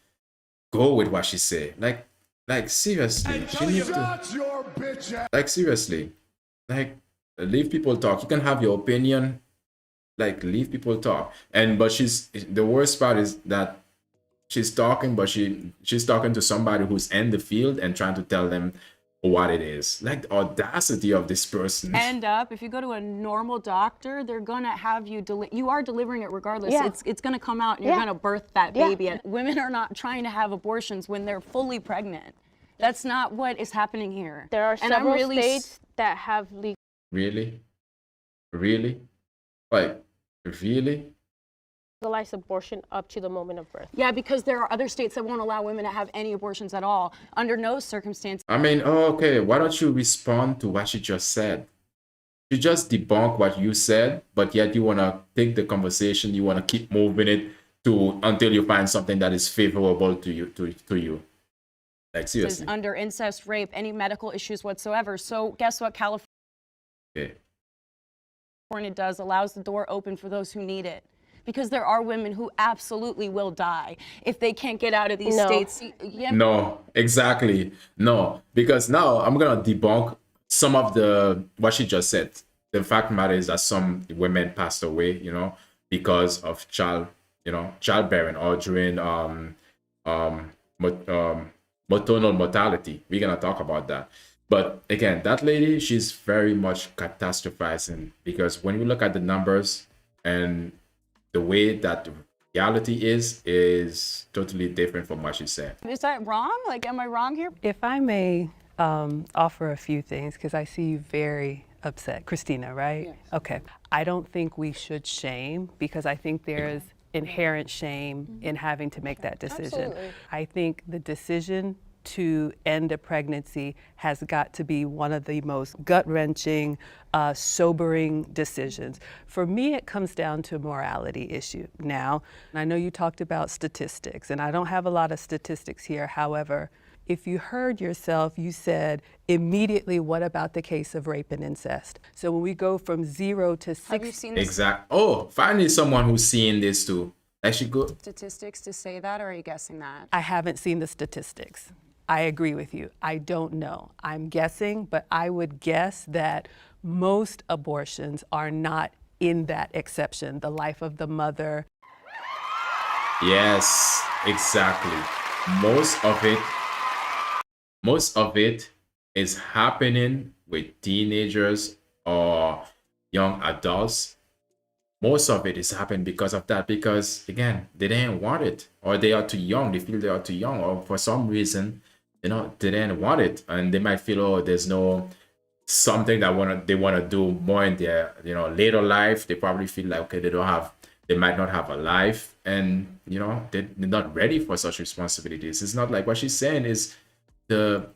go with what she say. Like seriously, she needs to. Like seriously, like leave people talk. You can have your opinion. Like leave people talk. But the worst part is that she's talking, but she's talking to somebody who's in the field and trying to tell them what it is. Like the audacity of this person. End up, if you go to a normal doctor, they're gonna have you you are delivering it regardless. Yeah. It's gonna come out and you're gonna birth that baby. And women are not trying to have abortions when they're fully pregnant. That's not what is happening here. There are And I'm several really states that have Really? Really? Like, really? legalized abortion up to the moment of birth. Yeah, because there are other states that won't allow women to have any abortions at all, under no circumstance. I mean, okay, why don't you respond to what she just said? You just debunk what you said, but yet you want to take the conversation, you want to keep moving it until you find something that is favorable to you. Like, seriously. Under incest, rape, any medical issues whatsoever. So guess what California does? Allows the door open for those who need it. Because there are women who absolutely will die if they can't get out of these states. Yeah. No, exactly. No, because now I'm going to debunk some of what she just said. The fact matter is that some women passed away, because of childbearing or during maternal mortality. We're going to talk about that. But again, that lady, she's very much catastrophizing, because when you look at the numbers and the way that reality is totally different from what she said. Is that wrong? Like, am I wrong here? If I may offer a few things, because I see you very upset. Christina, right? Yes. Okay. I don't think we should shame, because I think there's inherent shame in having to make that decision. Absolutely. I think the decision to end a pregnancy has got to be one of the most gut-wrenching, sobering decisions. For me, it comes down to a morality issue. Now, I know you talked about statistics, and I don't have a lot of statistics here. However, if you heard yourself, you said immediately, what about the case of rape and incest? So when we go from 0 to 6. Have you seen the Exactly. Oh, finally someone who's seeing this too. Actually, go. statistics to say that, or are you guessing that? I haven't seen the statistics. I agree with you. I don't know. I'm guessing, but I would guess that most abortions are not in that exception, the life of the mother. Yes, exactly. Most of it is happening with teenagers or young adults. Most of it is happening because of that, because again, they didn't want it, or they are too young. They feel they are too young, or for some reason, they didn't want it, and they might feel, oh, there's no something that they want to do more in their later life. They probably feel like, okay, they might not have a life, and they're not ready for such responsibilities. It's not like what she's saying is what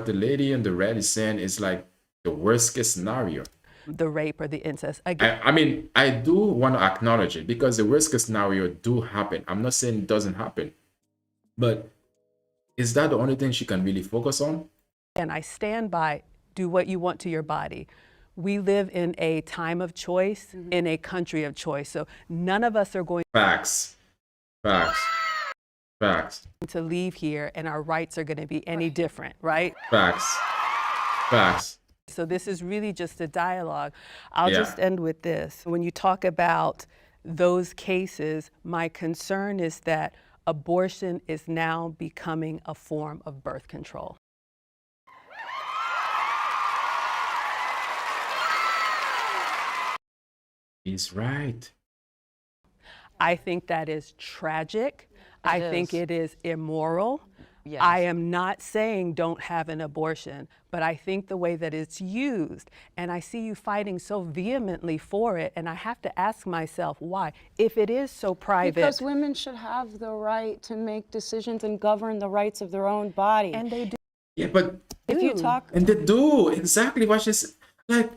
the lady in the red is saying is like the worst case scenario. The rape or the incest. Again, I mean, I do want to acknowledge it, because the worst case scenario do happen. I'm not saying it doesn't happen, but is that the only thing she can really focus on? and I stand by, do what you want to your body. We live in a time of choice, in a country of choice. So none of us are going Facts. to leave here and our rights are going to be any different, right? Facts. So this is really just a dialogue. I'll just end with this. When you talk about those cases, my concern is that abortion is now becoming a form of birth control. He's right. I think that is tragic. I think it is immoral. Yes. I am not saying don't have an abortion, but I think the way that it's used, and I see you fighting so vehemently for it, and I have to ask myself why. If it is so private. Because women should have the right to make decisions and govern the rights of their own body. And they do. Yeah, but If you talk, and they do exactly what she's like.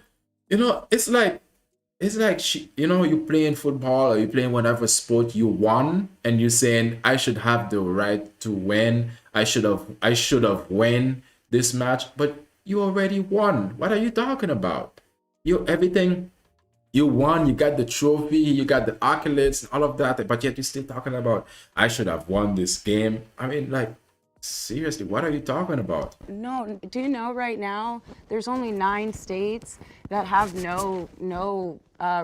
It's like you playing football or you playing whatever sport you won, and you're saying I should have the right to win. I should have won this match, but you already won. What are you talking about? Everything you won. You got the trophy. You got the accolades and all of that, but yet you're still talking about I should have won this game. I mean, like, seriously, what are you talking about? no, do you know right now there's only 9 states that have no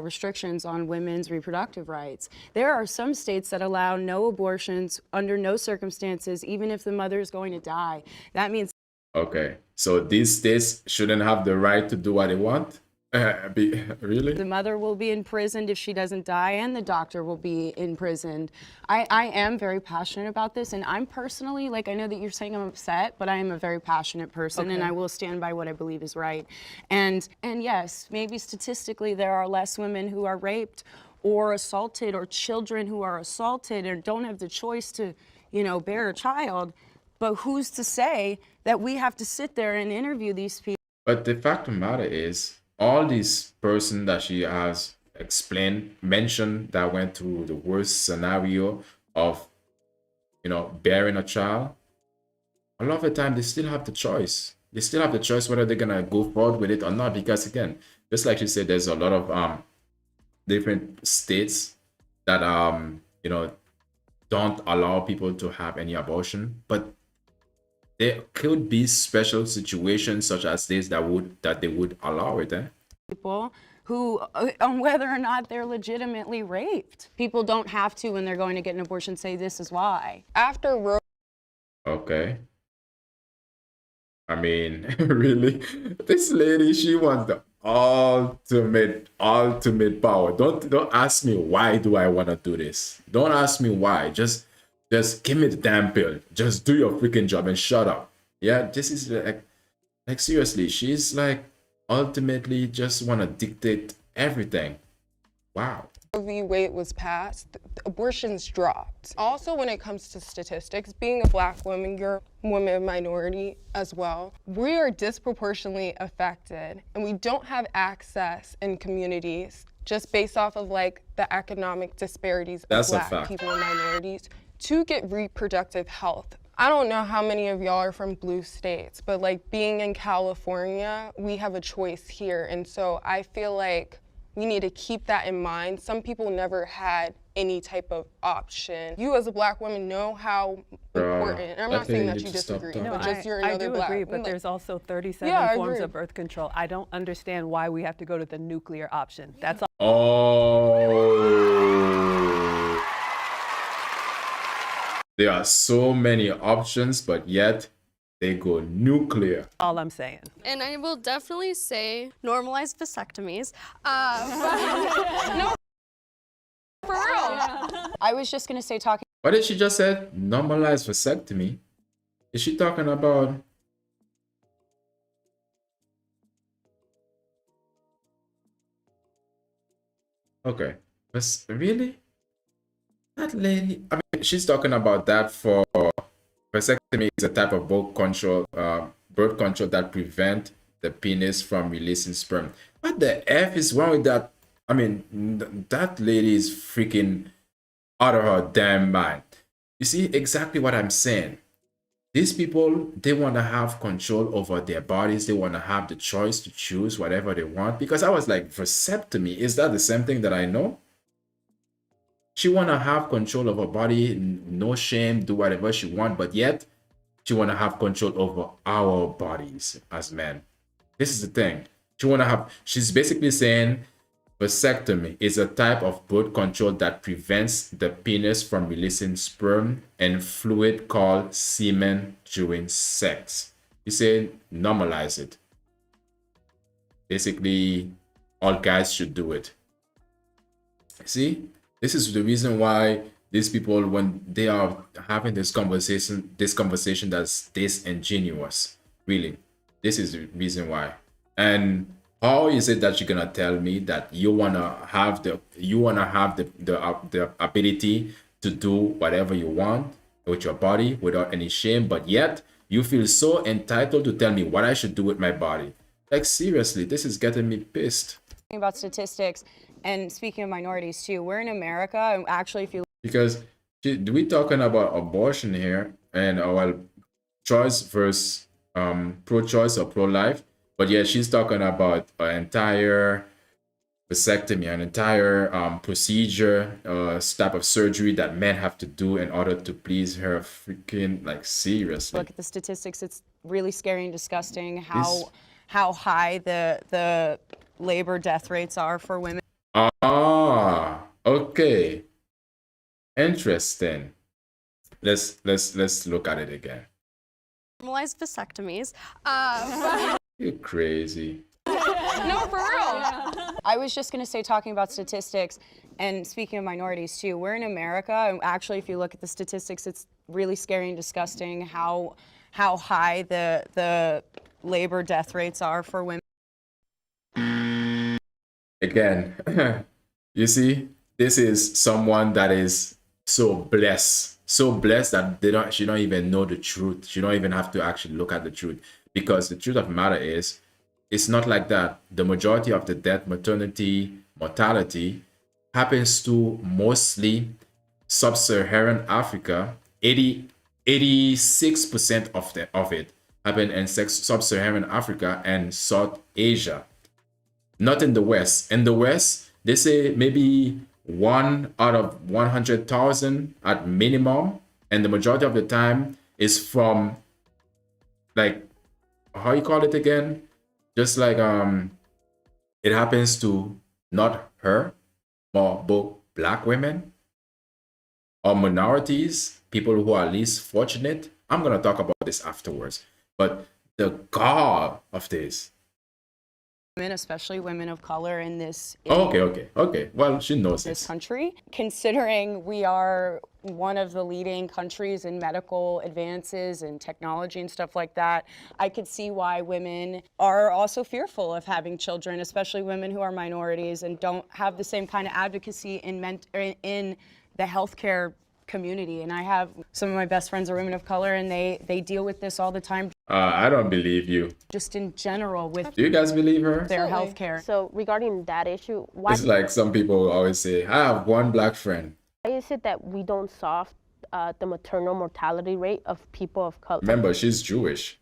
restrictions on women's reproductive rights. There are some states that allow no abortions under no circumstances, even if the mother is going to die. That means Okay. So these states shouldn't have the right to do what they want? Really? The mother will be imprisoned if she doesn't die, and the doctor will be imprisoned. I am very passionate about this, and I'm personally, like, I know that you're saying I'm upset, but I am a very passionate person, and I will stand by what I believe is right. And yes, maybe statistically there are less women who are raped or assaulted, or children who are assaulted and don't have the choice to, bear a child. But who's to say that we have to sit there and interview these people? But the fact of the matter is, all these person that she has mentioned that went through the worst scenario of, bearing a child, a lot of the time they still have the choice. They still have the choice whether they're gonna go forward with it or not. Because again, just like she said, there's a lot of different states that don't allow people to have any abortion, but there could be special situations such as this that they would allow it. People who, on whether or not they're legitimately raped. People don't have to, when they're going to get an abortion, say this is why. After Roe. Okay. I mean, really, this lady, she wants the ultimate power. Don't ask me why do I want to do this. Don't ask me why. Just give me the damn pill. Just do your freaking job and shut up. Yeah, this is like seriously, she's like ultimately just want to dictate everything. Wow. Roe v. Wade was passed, abortions dropped. Also, when it comes to statistics, being a Black woman, you're a woman of minority as well. We are disproportionately affected, and we don't have access in communities just based off of like the economic disparities of Black people and minorities to get reproductive health. I don't know how many of y'all are from blue states, but like being in California, we have a choice here. And so I feel like we need to keep that in mind. Some people never had any type of option. You as a Black woman know how important, and I'm not saying that you disagree, but just you're another Black woman. I do agree, but there's also 37 forms of birth control. I don't understand why we have to go to the nuclear option. That's all. Oh. There are so many options, but yet they go nuclear. All I'm saying. And I will definitely say normalize vasectomies. No, for real. I was just going to say talking. What did she just say? Normalize vasectomy? Is she talking about? Okay. Really? That lady? I mean, she's talking about that for vasectomy is a type of birth control that prevent the penis from releasing sperm. What the F is wrong with that? I mean, that lady is freaking out of her damn mind. You see exactly what I'm saying. These people, they want to have control over their bodies. They want to have the choice to choose whatever they want. Because I was like, vasectomy, is that the same thing that I know? She want to have control of her body, no shame, do whatever she want, but yet she want to have control over our bodies as men. This is the thing. She's basically saying vasectomy is a type of birth control that prevents the penis from releasing sperm and fluid called semen during sex. You say normalize it. Basically, all guys should do it. See? This is the reason why these people, when they are having this conversation that's disingenuous. Really, this is the reason why. And how is it that you're gonna tell me that you wanna have the ability to do whatever you want with your body without any shame, but yet you feel so entitled to tell me what I should do with my body? Like seriously, this is getting me pissed. About statistics. And speaking of minorities too, we're in America, and actually if you... Because we're talking about abortion here, and our choice versus pro-choice or pro-life, but yeah, she's talking about an entire vasectomy, an entire procedure, type of surgery that men have to do in order to please her. Freaking, like, seriously. Look at the statistics, it's really scary and disgusting how high the labor death rates are for women. Ah, okay. Interesting. Let's look at it again. normalize vasectomies. You're crazy. No, for real. I was just going to say, talking about statistics and speaking of minorities too, we're in America, and actually if you look at the statistics, it's really scary and disgusting how high the labor death rates are for women. Again, you see, this is someone that is so blessed that she don't even know the truth. She don't even have to actually look at the truth, because the truth of the matter is, it's not like that. The majority of the death, maternity, mortality happens to mostly sub-Saharan Africa. 86% of it happen in sub-Saharan Africa and South Asia. Not in the West. In the West, they say maybe 1 out of 100,000 at minimum, and the majority of the time is from, like, how you call it again? Just like it happens to not her, but both black women or minorities, people who are least fortunate. I'm gonna talk about this afterwards. But the gall of this. Women, especially women of color in this Okay. Well, she knows this this. country, considering we are one of the leading countries in medical advances and technology and stuff like that. I could see why women are also fearful of having children, especially women who are minorities and don't have the same kind of advocacy in the healthcare community. And I have some of my best friends are women of color, and they deal with this all the time. I don't believe you. Just in general with Do you guys believe her? their healthcare. So regarding that issue, why It's like some people always say, I have one black friend. is it that we don't solve the maternal mortality rate of people of color, Remember, she's Jewish.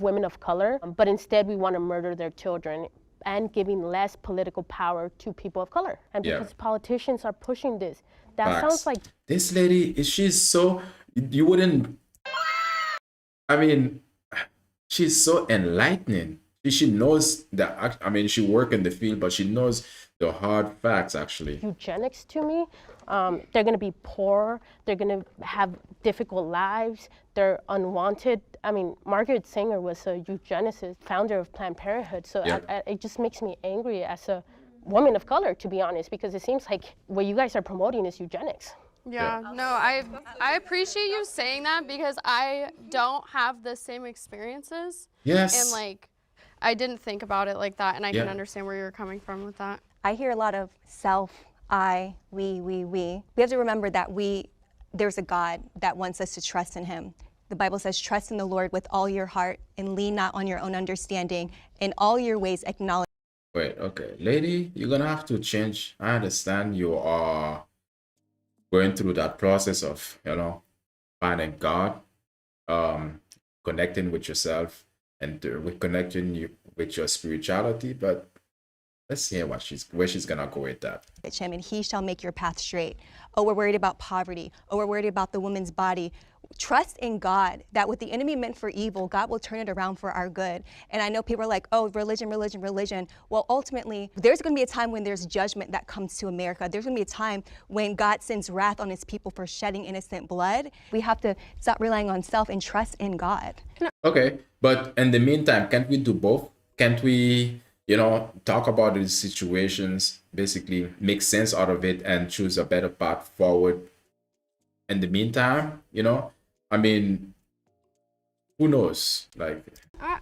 women of color, but instead we want to murder their children and giving less political power to people of color? And Yeah. because politicians are pushing this, that Facts. sounds like This lady, she's so, you wouldn't, I mean, she's so enlightening. She knows that, I mean, she work in the field, but she knows the hard facts, actually. eugenics to me. They're going to be poor. They're going to have difficult lives. They're unwanted. I mean, Margaret Sanger was a eugenicist, founder of Planned Parenthood. So Yeah. it just makes me angry as a woman of color, to be honest, because it seems like what you guys are promoting is eugenics. Yeah, no, I appreciate you saying that because I don't have the same experiences. Yes. And like, I didn't think about it like that, and I can Yeah. understand where you're coming from with that. I hear a lot of self, I, we. We have to remember that there's a God that wants us to trust in him. The Bible says, trust in the Lord with all your heart and lean not on your own understanding. In all your ways acknowledge. Wait, okay. Lady, you're gonna have to change. I understand you are going through that process of, finding God, connecting with yourself, and with connecting you with your spirituality, but let's hear where she's gonna go with that. him, and he shall make your path straight. Oh, we're worried about poverty. Oh, we're worried about the woman's body. Trust in God that what the enemy meant for evil, God will turn it around for our good. And I know people are like, oh, religion. Well, ultimately, there's going to be a time when there's judgment that comes to America. There's going to be a time when God sends wrath on his people for shedding innocent blood. We have to stop relying on self and trust in God. Okay, but in the meantime, can't we do both? Can't we, talk about these situations, basically make sense out of it and choose a better path forward? In the meantime, I mean, who knows? Like,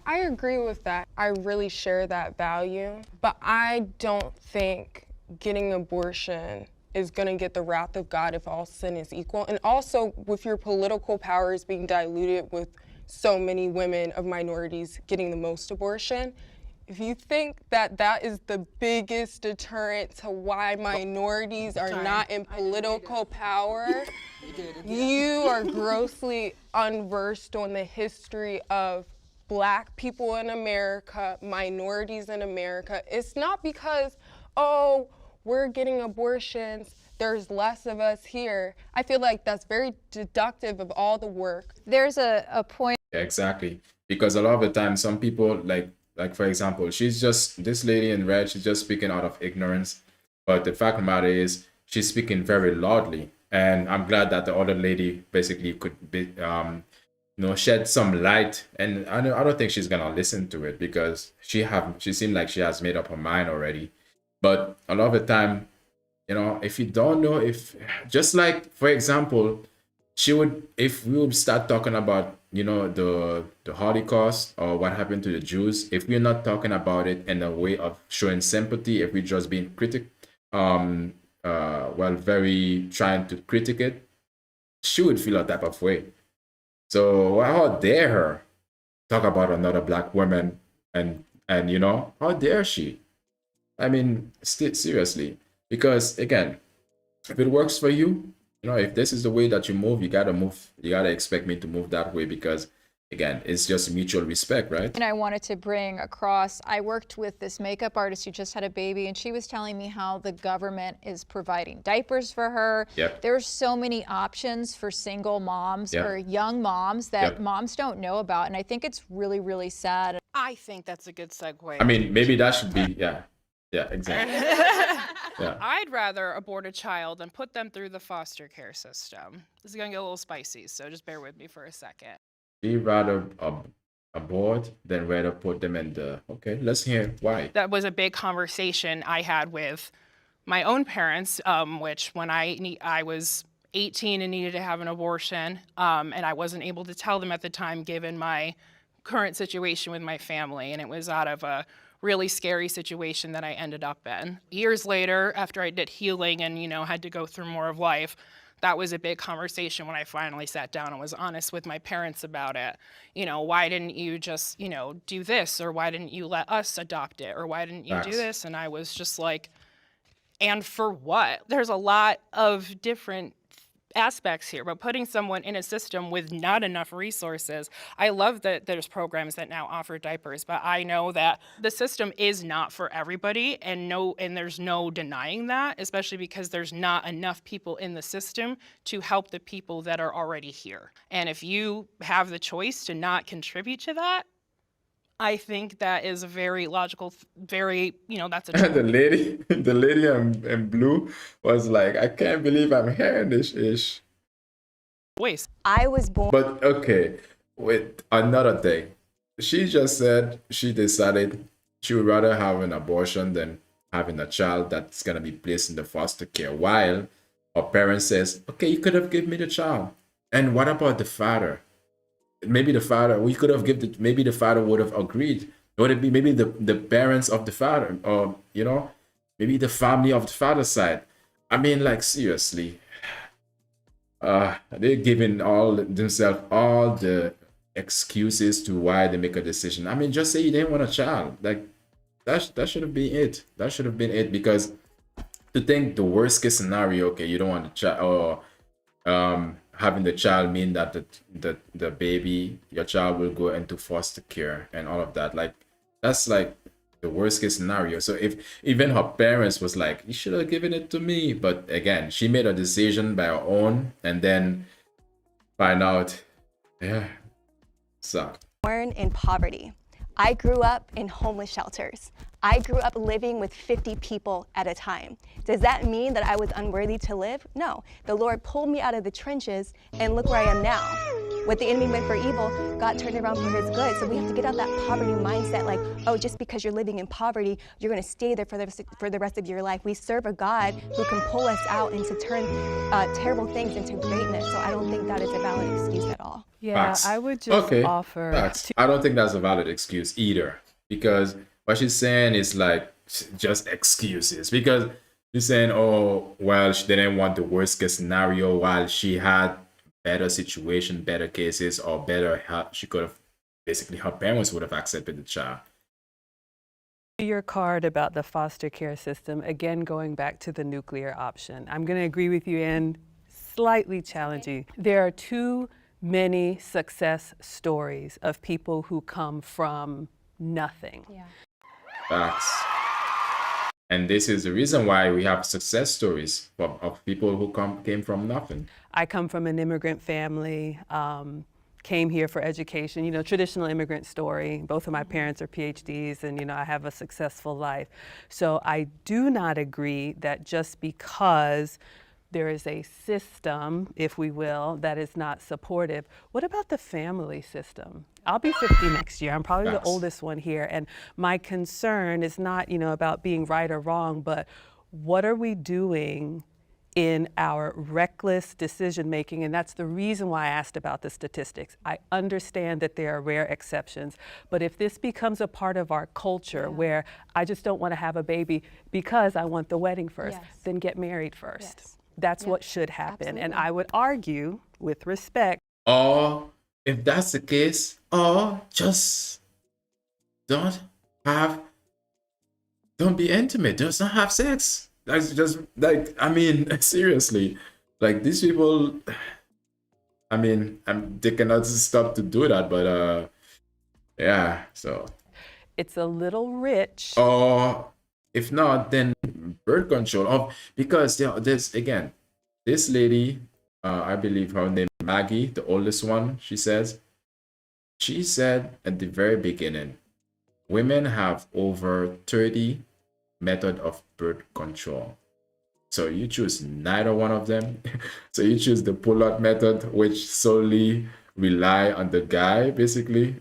I agree with that. I really share that value, but I don't think getting abortion is going to get the wrath of God if all sin is equal. And also, with your political powers being diluted with so many women of minorities getting the most abortion, if you think that that is the biggest deterrent to why minorities are not in political power, you are grossly unversed on the history of Black people in America, minorities in America. It's not because, oh, we're getting abortions, there's less of us here. I feel like that's very deductive of all the work. There's a point. yeah, exactly. Because a lot of the time, some people, like for example, this lady in red, she's just speaking out of ignorance. But the fact of the matter is, she's speaking very loudly. And I'm glad that the other lady basically could be, shed some light. And I don't think she's gonna listen to it because she seemed like she has made up her mind already. But a lot of the time, if you don't know, if just like for example, if we would start talking about the Holocaust or what happened to the Jews, if we're not talking about it in a way of showing sympathy, if we're just being very trying to critique it, she would feel a type of way. So how dare her talk about another black woman, and how dare she? I mean, seriously, because again, if it works for you, if this is the way that you move, you gotta expect me to move that way, because again, it's just mutual respect, right? And I wanted to bring across, I worked with this makeup artist who just had a baby, and she was telling me how the government is providing diapers for her. Yep. There's so many options for single moms Yep. or young moms that Yep. moms don't know about, and I think it's really, really sad. I think that's a good segue. I mean, maybe that should be, yeah, exactly. Yeah. I'd rather abort a child than put them through the foster care system. This is gonna get a little spicy, so just bear with me for a second. Be rather abort than rather put them in the. Okay, let's hear why. That was a big conversation I had with my own parents, which when I was 18 and needed to have an abortion, and I wasn't able to tell them at the time given my current situation with my family, and it was out of a really scary situation that I ended up in. Years later, after I did healing and, had to go through more of life, that was a big conversation when I finally sat down and was honest with my parents about it. Why didn't you just, do this? Or why didn't you let us adopt it? Or why didn't you do Facts. this? And I was just like, and for what? There's a lot of different aspects here, but putting someone in a system with not enough resources, I love that there's programs that now offer diapers, but I know that the system is not for everybody, and there's no denying that, especially because there's not enough people in the system to help the people that are already here. And if you have the choice to not contribute to that, I think that is a very logical, that's a choice. the lady in blue was like, I can't believe I'm hearing this ish. I was born. But okay, with another thing, she just said she decided she would rather have an abortion than having a child that's gonna be placed in the foster care. While her parents says, okay, you could have given me the child. And what about the father? Maybe the father, maybe the father would have agreed. Would it be maybe the parents of the father, or maybe the family of the father's side? I mean, like, seriously, they're giving themselves all the excuses to why they make a decision. I mean, just say you didn't want a child. Like, that should have been it. That should have been it, because to think the worst case scenario, okay, you don't want a child, or having the child mean that the baby, your child, will go into foster care and all of that. Like, that's like the worst case scenario. So if even her parents was like, you should have given it to me, but again, she made a decision by her own, and then find out, sucked. Born in poverty. I grew up in homeless shelters. I grew up living with 50 people at a time. Does that mean that I was unworthy to live? No. The Lord pulled me out of the trenches, and look where I am now. What the enemy meant for evil, God turned around for his good. So we have to get out that poverty mindset, like, oh, just because you're living in poverty, you're going to stay there for the rest of your life. We serve a God who can pull us out and to turn terrible things into greatness. So I don't think that is a valid excuse at all. Yeah, Facts. I would just offer. Facts. I don't think that's a valid excuse either, because what she's saying is like just excuses. Because she's saying, oh, well, she didn't want the worst case scenario, while she had better situation, better cases, or better help. She could have, basically, her parents would have accepted the child. Your card about the foster care system, again, going back to the nuclear option. I'm going to agree with you and slightly challenge you. There are too many success stories of people who come from nothing. Yeah. Facts. And this is the reason why we have success stories of people who came from nothing. I come from an immigrant family, came here for education, traditional immigrant story. Both of my parents are PhDs, and, I have a successful life. So I do not agree that just because there is a system, if we will, that is not supportive. What about the family system? I'll be 50 next year. I'm probably the oldest one here. And my concern is not, about being right or wrong, but what are we doing in our reckless decision making? And that's the reason why I asked about the statistics. I understand that there are rare exceptions, but if this becomes a part of our culture where I just don't want to have a baby because I want the wedding first, then get married first. That's what should happen. Absolutely. And I would argue, with respect, Or if that's the case, or just don't be intimate, just not have sex. That's just like, I mean, seriously, like these people, I mean, they cannot stop to do that, but yeah, so. it's a little rich. Or if not, then birth control. Because there's again, this lady, I believe her name Maggie, the oldest one, she said at the very beginning, women have over 30 method of birth control. So you choose neither one of them. So you choose the pull-out method, which solely rely on the guy, basically.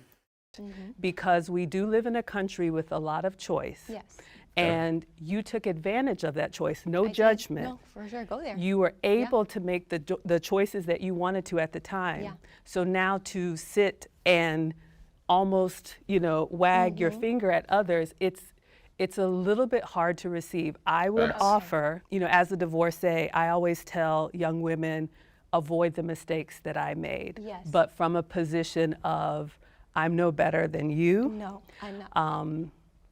Because we do live in a country with a lot of choice. Yes. And you took advantage of that choice. No I did. judgment. No, for sure. Go there. You were able to make the choices that you wanted to at the time. Yeah. So now to sit and almost, wag your finger at others, it's a little bit hard to receive. I would offer, as a divorcee, I always tell young women, avoid the mistakes that I made. Yes. But from a position of, I'm no better than you. No, I'm not.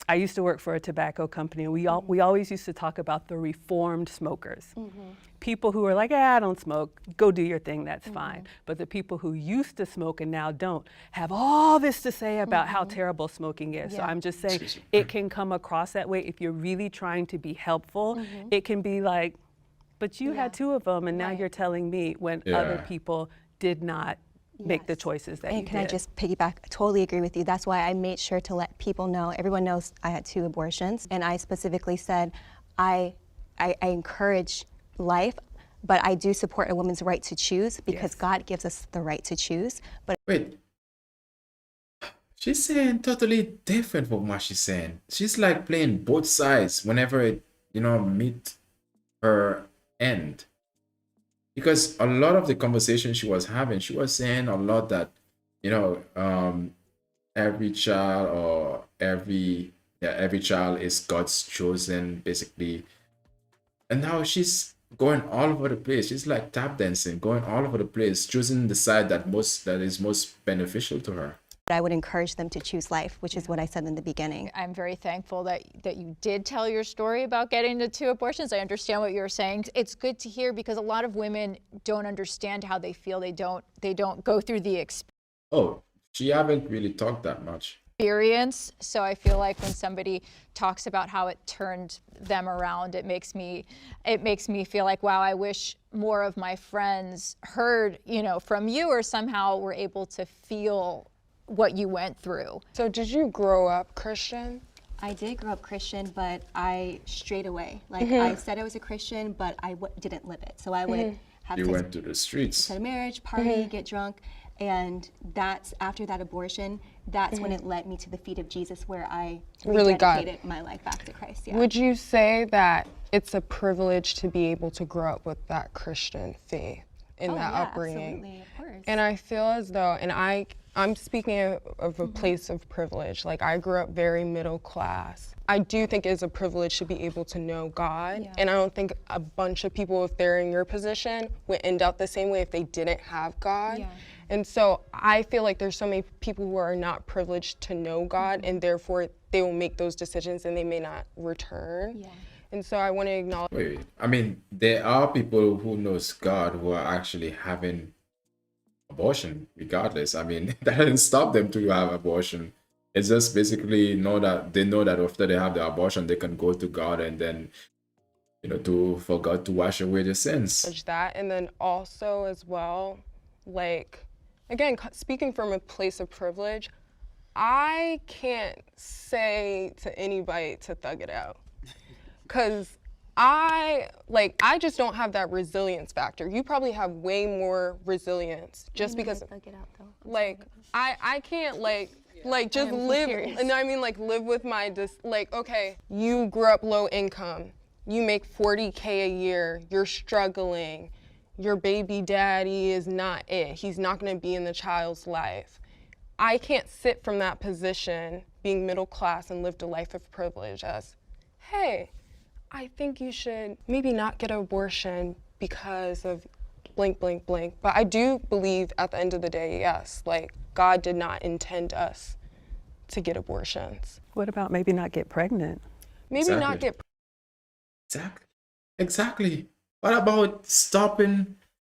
I used to work for a tobacco company, and we always used to talk about the reformed smokers. People who are like, I don't smoke, go do your thing, that's fine. But the people who used to smoke and now don't have all this to say about how terrible smoking is. So I'm just saying, it can come across that way if you're really trying to be helpful. It can be like, but you had two of them, and now you're telling me when other people did not make the choices that you And did. can I just piggyback? I totally agree with you. That's why I made sure to let people know. Everyone knows I had 2 abortions, and I specifically said I encourage life, but I do support a woman's right to choose because God gives us the right to choose. But Wait, she's saying totally different from what she's saying. She's like playing both sides whenever it, meet her end. Because a lot of the conversation she was having, she was saying a lot that, every child every child is God's chosen, basically. And now she's going all over the place. She's like tap dancing, going all over the place, choosing the side that is most beneficial to her. I would encourage them to choose life, which is what I said in the beginning. I'm very thankful that you did tell your story about getting the 2 abortions. I understand what you were saying. It's good to hear because a lot of women don't understand how they feel. They don't go through the experience. Oh, she haven't really talked that much. So I feel like when somebody talks about how it turned them around, it makes me feel like, wow, I wish more of my friends heard, from you or somehow were able to feel what you went through. So did you grow up Christian? I did grow up Christian, but I strayed away. Like I said I was a Christian, but I didn't live it. So I would have You sex went to the streets. outside of marriage, party, get drunk. And that's after that abortion, that's when it led me to the feet of Jesus, where I Really rededicated my life back to Christ. Yeah. Would you say that it's a privilege to be able to grow up with that Christian faith in that upbringing? Absolutely, of course. And I feel as though, and I'm speaking of a place of privilege. Like I grew up very middle class. I do think it's a privilege to be able to know God. And I don't think a bunch of people, if they're in your position, would end up the same way if they didn't have God. And so I feel like there's so many people who are not privileged to know God, and therefore they will make those decisions and they may not return. And so I want to acknowledge. Wait, I mean, there are people who knows God who are actually having abortion regardless. I mean, that doesn't stop them to have abortion. It's just basically know that after they have the abortion, they can go to God and then, for God to wash away their sins. That, and then also as well, like, again, speaking from a place of privilege, I can't say to anybody to thug it out. Because I just don't have that resilience factor. You probably have way more resilience just because, like, I can't, just live, and I mean, like, live with my, okay, you grew up low income, you make $40K a year, you're struggling, your baby daddy is not it, he's not gonna be in the child's life. I can't sit from that position, being middle class and lived a life of privilege as, hey, I think you should maybe not get an abortion because of blank, blank, blank. But I do believe at the end of the day, yes, like God did not intend us to get abortions. What about maybe not get pregnant? Maybe not get Exactly. What about stopping?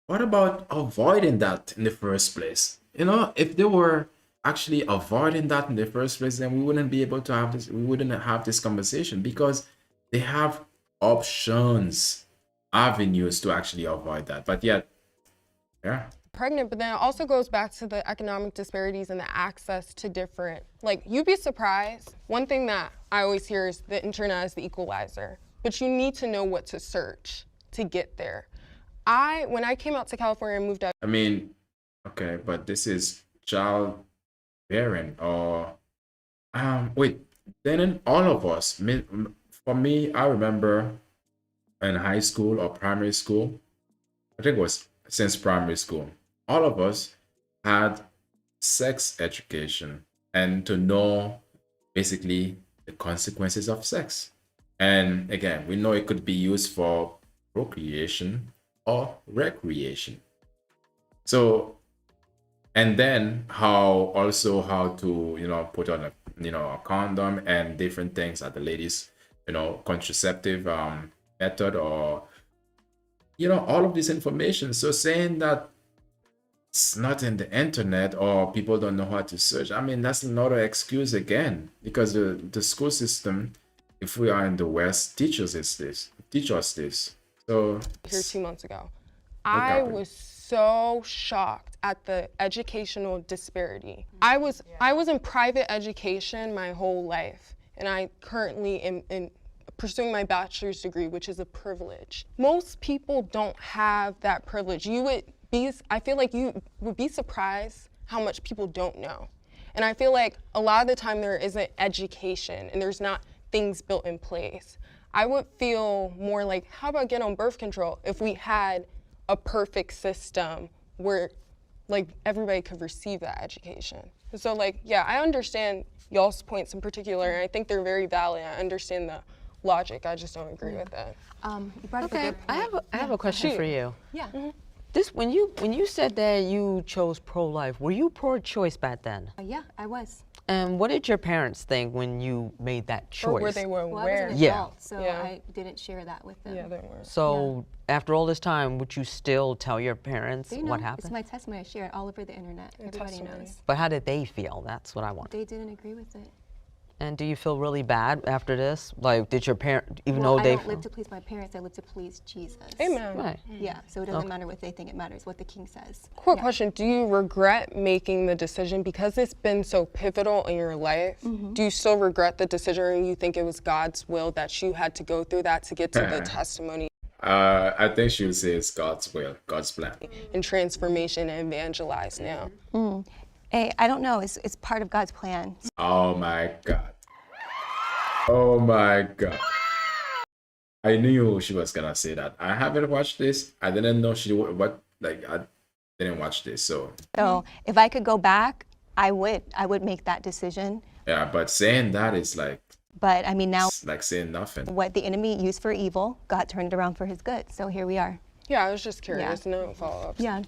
What about avoiding that in the first place? You know, if they were actually avoiding that in the first place, then we wouldn't be able to have this, we wouldn't have this conversation, because they have options, avenues to actually avoid that. But yet, yeah. pregnant, but then it also goes back to the economic disparities and the access to different, like, you'd be surprised. One thing that I always hear is the internet is the equalizer, but you need to know what to search to get there. When I came out to California and moved out. I mean, okay, but this is childbearing, or wait, then all of us, for me, I remember in high school or primary school, I think it was since primary school, all of us had sex education and to know basically the consequences of sex. And again, we know it could be used for procreation or recreation. So, and then how to, you know, put on a condom and different things that the ladies, you know, contraceptive method, or, you know, all of this information. So saying that it's not in the internet or people don't know how to search, I mean, that's another excuse again, because the school system, if we are in the West, teach us this. So here 2 months ago, I was so shocked at the educational disparity. I was in private education my whole life, and I currently am in pursuing my bachelor's degree, which is a privilege. Most people don't have that privilege. I feel like you would be surprised how much people don't know. And I feel like a lot of the time there isn't education and there's not things built in place. I would feel more like, how about get on birth control if we had a perfect system where, like, everybody could receive that education. So, like, yeah, I understand y'all's points in particular, and I think they're very valid. I understand the logic. I just don't agree with it. You brought up a good point. I have a question for you. Yeah. Mm-hmm. When you said that you chose pro-life, were you pro-choice back then? Yeah, I was. And what did your parents think when you made that choice? Or were they aware? Well, I was an adult, so I didn't share that with them. Yeah, they weren't. So after all this time, would you still tell your parents what happened? It's my testimony. I share it all over the internet. Everybody knows. But how did they feel? That's what I want. They didn't agree with it. And do you feel really bad after this? Like, did your parents, even though they... I don't live to please my parents, I live to please Jesus. Amen. Right. Yeah, so it doesn't matter what they think, it matters what the King says. Quick question, do you regret making the decision because it's been so pivotal in your life? Do you still regret the decision, or you think it was God's will that you had to go through that to get to the testimony? I think she would say it's God's will, God's plan. And transformation and evangelize now. Hey, I don't know, it's part of God's plan. Oh my God. Oh my God. I knew she was gonna say that. I haven't watched this. I didn't know she would, I didn't watch this, so. So if I could go back, I would make that decision. Yeah, but saying that is like. But I mean, now. It's like saying nothing. What the enemy used for evil, God turned it around for his good. So here we are. Yeah, I was just curious. No follow-ups. Yeah.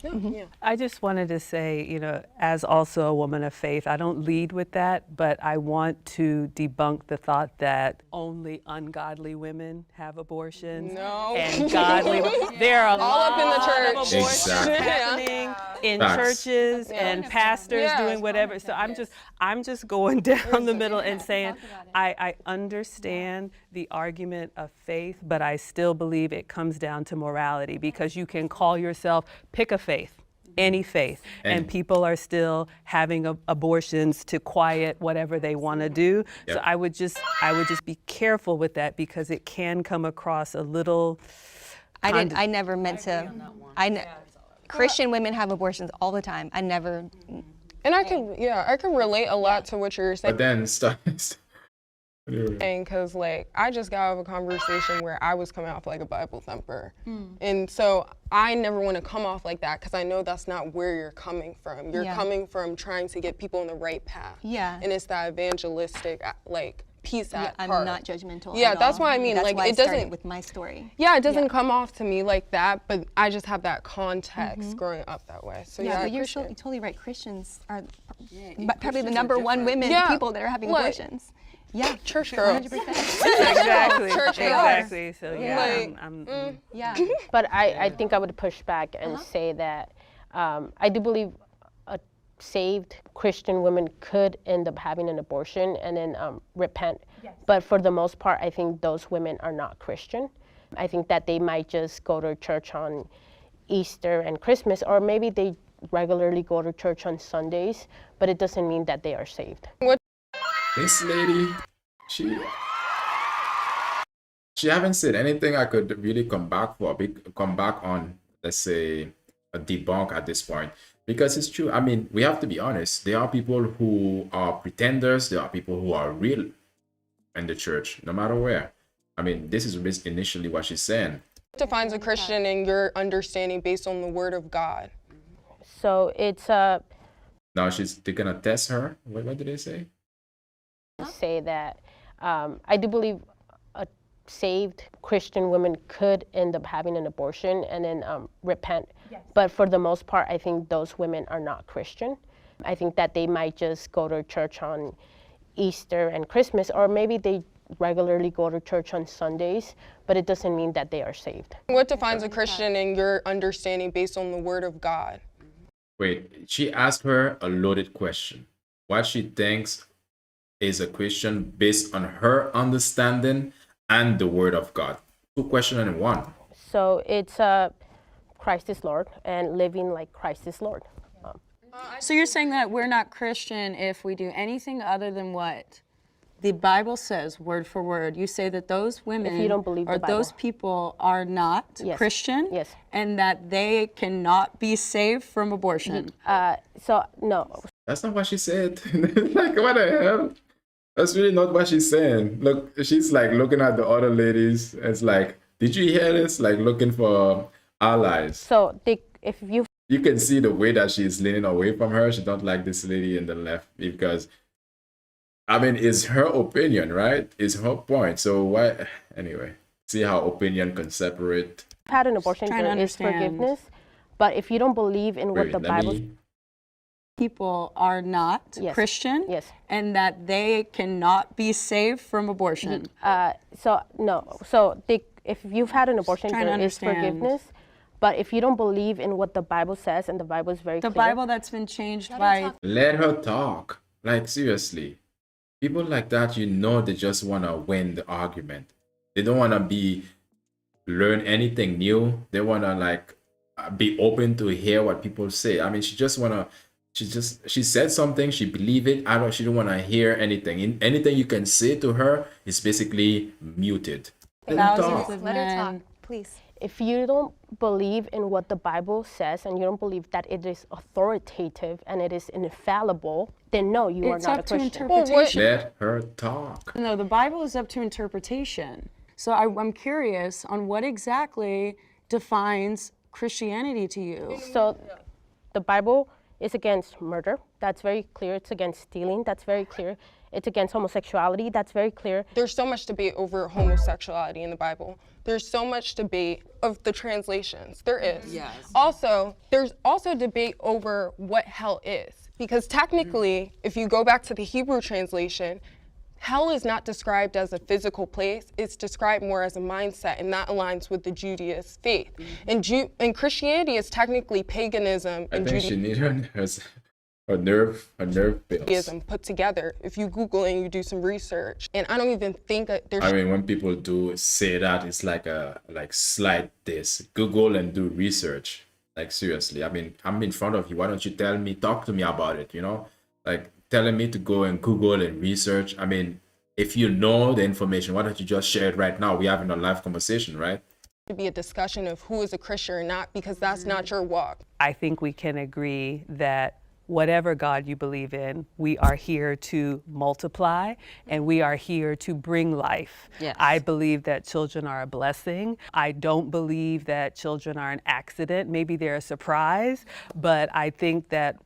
I just wanted to say, you know, as also a woman of faith, I don't lead with that, but I want to debunk the thought that only ungodly women have abortions. No. And godly. There are all up in the church. Of abortions happening in churches and pastors doing whatever. So I'm just going down the middle and saying I understand the argument of faith, but I still believe it comes down to morality, because you can call yourself, pick a faith. any faith, and people are still having abortions to quiet whatever they want to do. So I would just be careful with that, because it can come across a little. I never meant to. Christian women have abortions all the time. I never. And I can relate a lot to what you're saying. But then Because like I just got out of a conversation where I was coming off like a Bible thumper, and so I never want to come off like that, because I know that's not where you're coming from. You're coming from trying to get people on the right path. Yeah. And it's that evangelistic like piece at I'm heart. not judgmental. Yeah, at that's all. why I mean, That's like why it I started doesn't with my story. Yeah, it doesn't come off to me like that, but I just have that context growing up that way. So Yeah, I but you're appreciate it. totally right. Christians are probably the number one people that are having abortions. Yeah, church girls. 100%. Exactly. Church Exactly. So yeah, Like, Yeah. But I think I would push back and say that I do believe a saved Christian woman could end up having an abortion and then repent. But for the most part, I think those women are not Christian. I think that they might just go to church on Easter and Christmas, or maybe they regularly go to church on Sundays, but it doesn't mean that they are saved. This lady, she haven't said anything I could really come back on, let's say, a debunk at this point, because it's true. I mean, we have to be honest. There are people who are pretenders. There are people who are real in the church, no matter where. I mean, this is initially what she's saying. What defines a Christian in your understanding based on the Word of God? So it's Now they're gonna test her. What did they say? say that I do believe a saved Christian woman could end up having an abortion and then repent. But for the most part, I think those women are not Christian. I think that they might just go to church on Easter and Christmas, or maybe they regularly go to church on Sundays, but it doesn't mean that they are saved. What defines a Christian in your understanding based on the Word of God? Wait, she asked her a loaded question. What she thinks is a Christian based on her understanding and the Word of God. 2 questions in one. So it's Christ is Lord and living like Christ is Lord. So you're saying that we're not Christian if we do anything other than what the Bible says, word for word. You say that those women If you don't believe or the Bible. those people are not Christian, Yes. and that they cannot be saved from abortion. So no. That's not what she said. Like, what the hell? That's really not what she's saying. Look, she's like looking at the other ladies. It's like, did you hear this? Like looking for allies. So if you can see the way that she's leaning away from her. She don't like this lady in the left, because I mean, it's her opinion, right? It's her point. So why? Anyway, see how opinion can separate. had an abortion, there is forgiveness. But if you don't believe in what the Bible people are not Christian, and that they cannot be saved from abortion. So no. So if you've had an abortion, there is forgiveness. But if you don't believe in what the Bible says, and the Bible is very clear. The Bible that's been changed by... Let her talk. Like, seriously. People like that, you know, they just want to win the argument. They don't want to learn anything new. They want to, like, be open to hear what people say. I mean, she said something, she believed it. She don't want to hear anything. Anything you can say to her is basically muted. Let her talk. Let her talk, please. If you don't believe in what the Bible says, and you don't believe that it is authoritative and it is infallible, then no, you are not a Christian. It's up to interpretation. Let her talk. No, the Bible is up to interpretation. So I'm curious on what exactly defines Christianity to you. So the Bible is against murder. That's very clear. It's against stealing. That's very clear. It's against homosexuality. That's very clear. There's so much debate over homosexuality in the Bible. There's so much debate of the translations. There is. Yes. Also, there's also debate over what hell is. Because technically, if you go back to the Hebrew translation, hell is not described as a physical place. It's described more as a mindset, and that aligns with the Judaist faith. And Christianity is technically paganism and Judaism. I think she needs her nerve pills. Put together. If you Google and you do some research, and I don't even think that there's. I mean, when people do say that, it's like slide this, Google and do research. Like seriously, I mean, I'm in front of you. Why don't you tell me, talk to me about it, you know? Like telling me to go and Google and research. I mean, if you know the information, why don't you just share it right now? We're having a live conversation, right? To be a discussion of who is a Christian or not, because that's not your walk. I think we can agree that whatever God you believe in, we are here to multiply and we are here to bring life. Yes. I believe that children are a blessing. I don't believe that children are an accident. Maybe they're a surprise, but I think that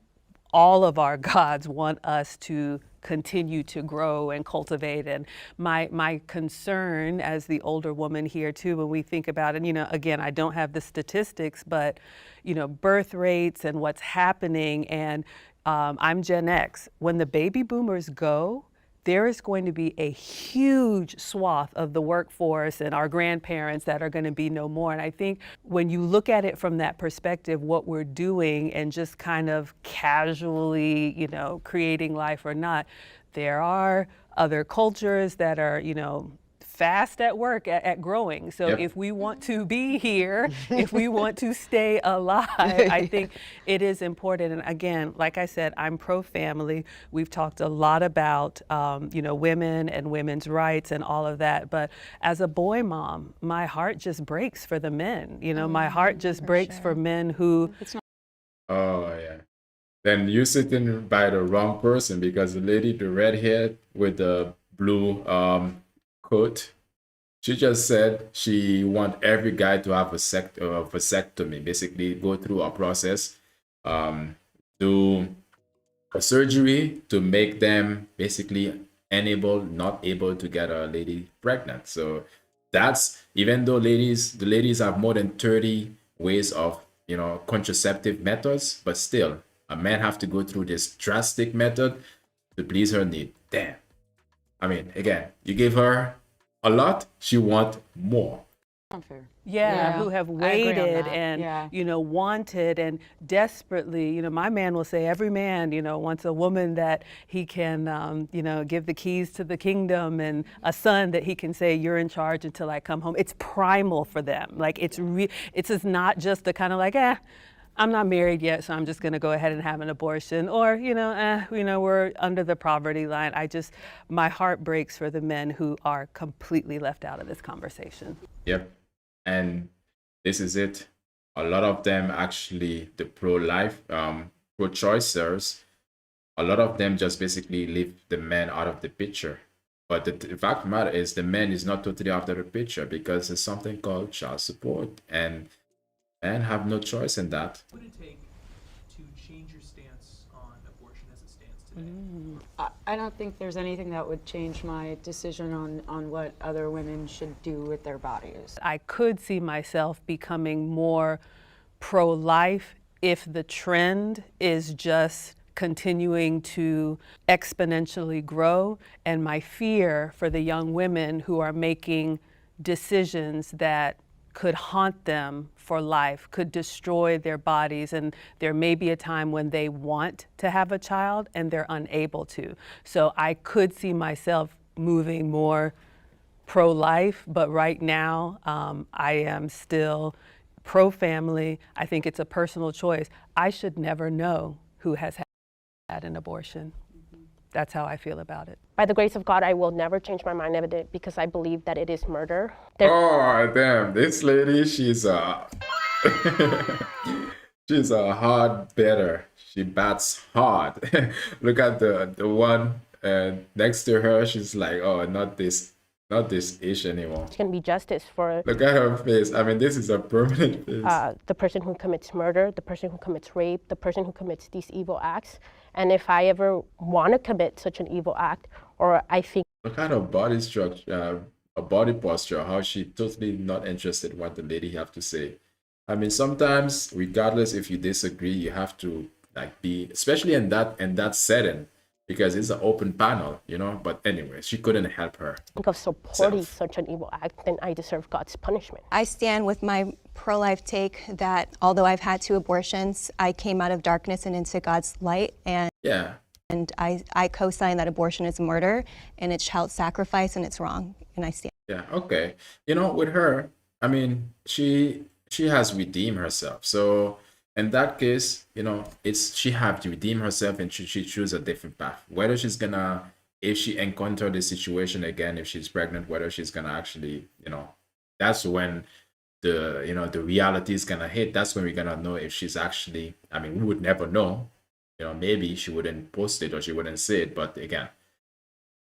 all of our gods want us to continue to grow and cultivate. And my concern as the older woman here too, when we think about it, you know, again, I don't have the statistics, but you know, birth rates and what's happening. And I'm Gen X. When the baby boomers go, there is going to be a huge swath of the workforce and our grandparents that are going to be no more. And I think when you look at it from that perspective, what we're doing and just kind of casually, you know, creating life or not, there are other cultures that are, you know, fast at work at growing. So if we want to be here, if we want to stay alive, I think it is important. And again, like I said, I'm pro-family. We've talked a lot about, you know, women and women's rights and all of that. But as a boy mom, my heart just breaks for the men. You know, my heart just breaks for men who. Oh, yeah. Then you're sitting by the wrong person, because the lady, the red hair with the blue coat, she just said she want every guy to have a vasectomy, basically go through a process, do a surgery to make them basically not able to get a lady pregnant. So that's, even though the ladies have more than 30 ways of, you know, contraceptive methods, but still a man have to go through this drastic method to please her need. Damn. I mean, again, you give her a lot, she want more. Unfair. Yeah, who have waited that. and, you know, wanted and desperately, you know, my man will say every man, you know, wants a woman that he can, you know, give the keys to the kingdom, and a son that he can say, you're in charge until I come home. It's primal for them. Like, it's just not just the kind of like, I'm not married yet, so I'm just going to go ahead and have an abortion. Or, you know, we're under the poverty line. My heart breaks for the men who are completely left out of this conversation. Yep. And this is it. A lot of them actually, the pro-life, pro-choicers, a lot of them just basically leave the men out of the picture. But the fact of the matter is the man is not totally out of the picture, because there's something called child support, and men have no choice in that. What would it take to change your stance on abortion as it stands today? I don't think there's anything that would change my decision on what other women should do with their bodies. I could see myself becoming more pro-life if the trend is just continuing to exponentially grow, and my fear for the young women who are making decisions that could haunt them for life, could destroy their bodies, and there may be a time when they want to have a child and they're unable to. So I could see myself moving more pro-life, but right now I am still pro-family. I think it's a personal choice. I should never know who has had an abortion. That's how I feel about it. By the grace of God, I will never change my mind of it, because I believe that it is murder. Oh, damn. This lady, she's a she's a hard batter. She bats hard. Look at the one next to her. She's like, oh, not this ish anymore. It's going to be justice for... Look at her face. I mean, this is a permanent face. The person who commits murder, the person who commits rape, the person who commits these evil acts. And if I ever want to commit such an evil act, or I think... Look at her body structure, her body posture, how she totally not interested in what the lady have to say. I mean, sometimes, regardless if you disagree, you have to like be, especially in that setting, because it's an open panel, you know. But anyway, she couldn't help her. Think of supporting such an evil act, then I deserve God's punishment. I stand with my pro-life take that although I've had 2 abortions, I came out of darkness and into God's light, and I co-sign that abortion is murder and it's child sacrifice and it's wrong, and I stand. Yeah, okay. You know, with her, I mean, she has redeemed herself. So in that case, it's she have to redeem herself and she choose a different path. Whether she's gonna, if she encounter the situation again, if she's pregnant, whether she's gonna actually, that's when the reality is gonna hit. That's when we're gonna know if she's actually, I mean, we would never know. Maybe she wouldn't post it or she wouldn't say it, but again,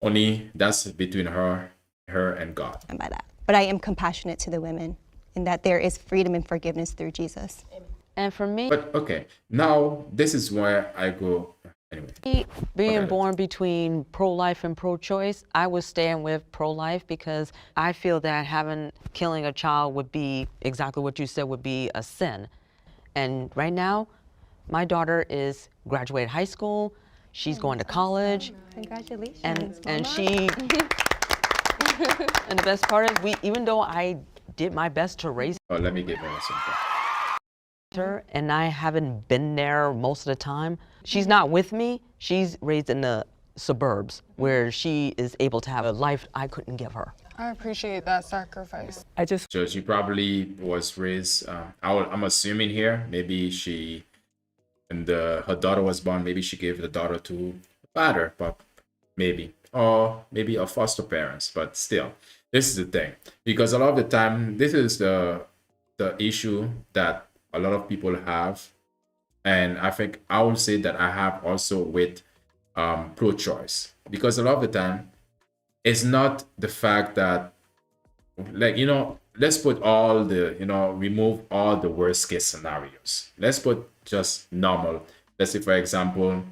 only that's between her and God. And by that. But I am compassionate to the women in that there is freedom and forgiveness through Jesus. And for me, But okay, now this is where I go. Anyway, being born between pro-life and pro-choice, I would stand with pro-life because I feel that killing a child would be exactly what you said, would be a sin. And right now, my daughter is graduated high school. She's going to college. Congratulations. And she, and the best part is, even though I did my best to raise let me give her something. her, and I haven't been there most of the time. She's not with me. She's raised in the suburbs where she is able to have a life I couldn't give her. I appreciate that sacrifice. So she probably was raised, I'm assuming here, maybe she, and her daughter was born, maybe she gave the daughter to the father, but maybe, or maybe a foster parents, but still, this is the thing. Because a lot of the time, this is the issue that a lot of people have. And I think I would say that I have also with pro-choice. Because a lot of the time, it's not the fact that, like, let's put all the, remove all the worst case scenarios. Let's put just normal. Let's say, for example,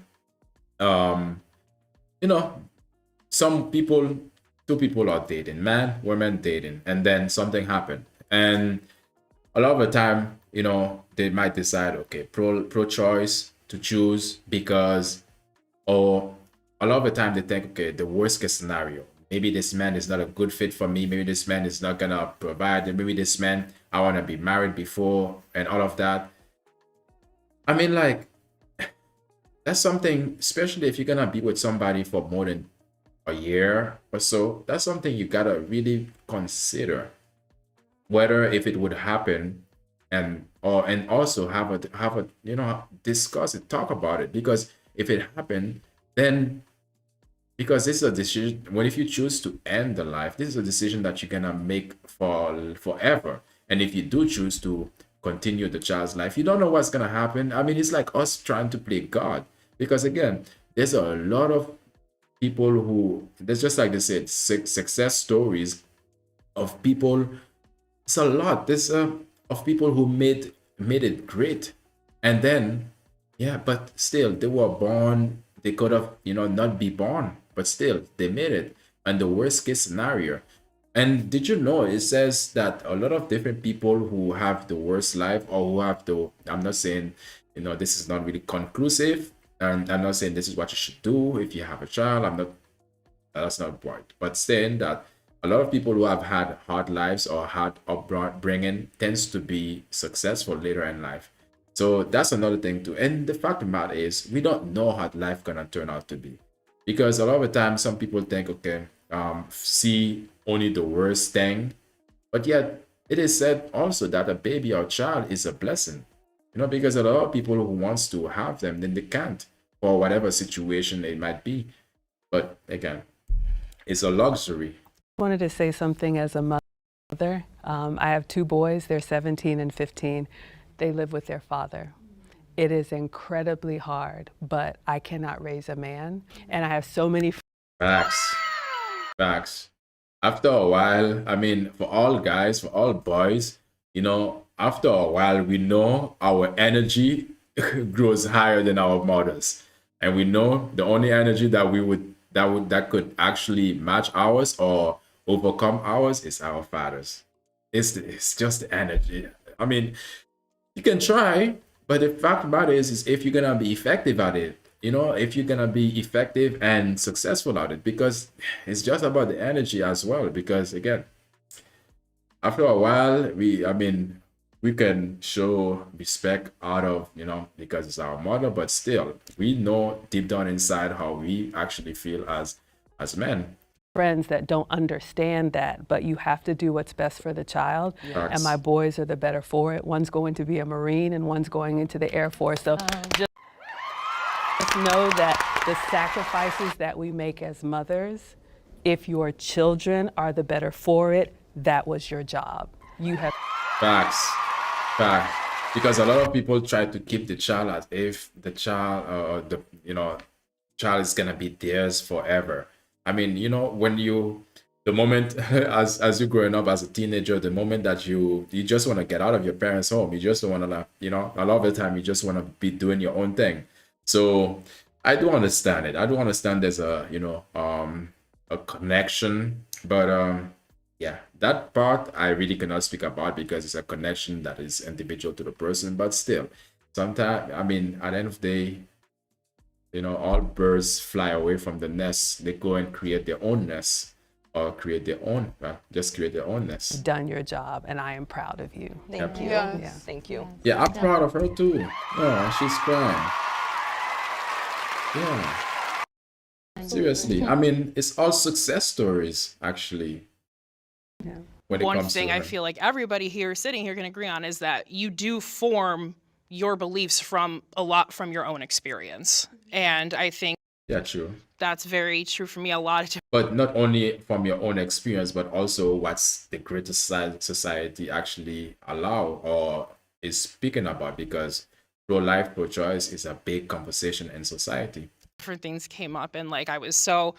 some people, two people are dating, man, woman dating, and then something happened. And a lot of the time, they might decide, okay, pro-choice to choose because, or a lot of the time they think, okay, the worst case scenario, maybe this man is not a good fit for me. Maybe this man is not gonna provide. And maybe this man, I want to be married before and all of that. I mean, like, that's something, especially if you're gonna be with somebody for more than a year or so, that's something you gotta really consider. Whether if it would happen, and also have a discuss it, talk about it, because if it happened, then, because this is a decision, if you choose to end the life, this is a decision that you're gonna make for forever. And if you do choose to continue the child's life, you don't know what's gonna happen. I mean, it's like us trying to play God, because again, there's a lot of people who, there's just like they said, success stories of people. It's a lot. There's of people who made it great, and then but still they were born. They could have not be born, but still they made it. And the worst case scenario. And did you know it says that a lot of different people who have the worst life, or who have the, I'm not saying this is not really conclusive, and I'm not saying this is what you should do if you have a child. That's not the point, but saying that a lot of people who have had hard lives or hard upbringing tends to be successful later in life. So that's another thing too. And the fact of the matter is, we don't know how life gonna turn out to be, because a lot of the time some people think, okay, see only the worst thing, but yet it is said also that a baby or child is a blessing. Because a lot of people who wants to have them, then they can't, for whatever situation it might be. But again, it's a luxury. I wanted to say something as a mother. I have two boys, they're 17 and 15. They live with their father. It is incredibly hard, but I cannot raise a man. And I have so many Facts. After a while, I mean, for all guys, for all boys, after a while, we know our energy grows higher than our mothers. And we know the only energy that could actually match ours or overcome ours is our fathers. It's just the energy. I mean, you can try, but the fact about it is if you're gonna be effective at it, if you're gonna be effective and successful at it, because it's just about the energy as well. Because again, after a while, we can show respect out of, because it's our mother, but still, we know deep down inside how we actually feel as men. friends that don't understand that, but you have to do what's best for the child. Facts. And my boys are the better for it. One's going to be a Marine and one's going into the Air Force. So just know that the sacrifices that we make as mothers, if your children are the better for it, that was your job. You have Facts. Facts. Because a lot of people try to keep the child as if the child, child is gonna be theirs forever. I mean, the moment as you're growing up as a teenager, the moment that you just want to get out of your parents' home, you just want to, a lot of the time you just want to be doing your own thing. So I do understand it. I do understand there's a connection, but yeah, that part I really cannot speak about because it's a connection that is individual to the person. But still, sometimes, I mean, at the end of the day, all birds fly away from the nest. They go and create their own nest or create their own, just create their own nest. done your job, and I am proud of you. Thank you. Yes. Yeah. Thank you. Yeah, I'm proud of her too. Yeah, she's crying. Yeah. Seriously, I mean, it's all success stories, actually. Yeah. When it One comes thing to I her. feel like everybody here sitting here can agree on is that you do form your beliefs from a lot from your own experience. And I think Yeah, true. that's very true for me. A lot of But not only from your own experience, but also what's the greater society actually allow or is speaking about, because pro-life, pro-choice is a big conversation in society. different things came up, and like I was so,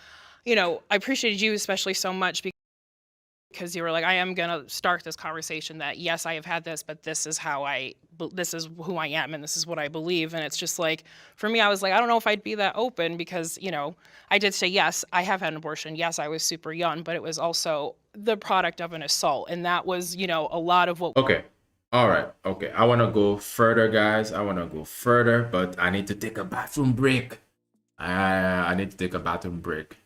I appreciated you especially so much because you were like, I am gonna start this conversation that yes, I have had this, but this is this is who I am, and this is what I believe. And it's just like, for me, I was like, I don't know if I'd be that open because, I did say, yes, I have had an abortion. Yes, I was super young, but it was also the product of an assault. And that was, a lot of what. Okay. All right. Okay. I want to go further, guys. I want to go further, but I need to take a bathroom break. I need to take a bathroom break.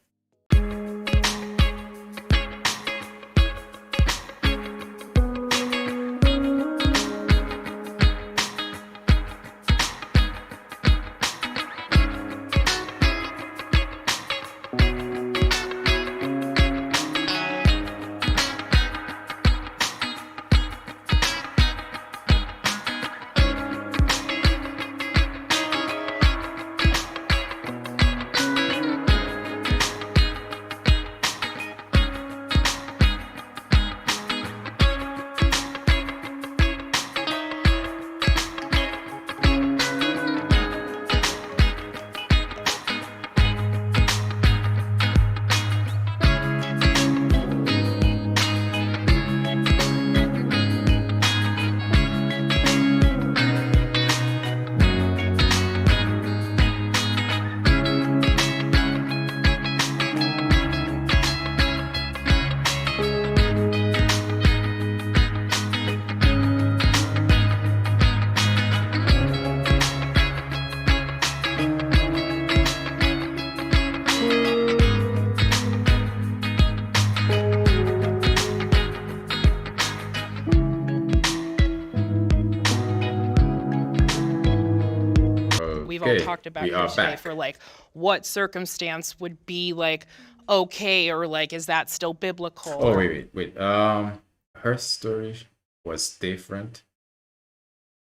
We've all talked about here today for like what circumstance would be like okay, or like is that still biblical? Oh, wait. Her story was different.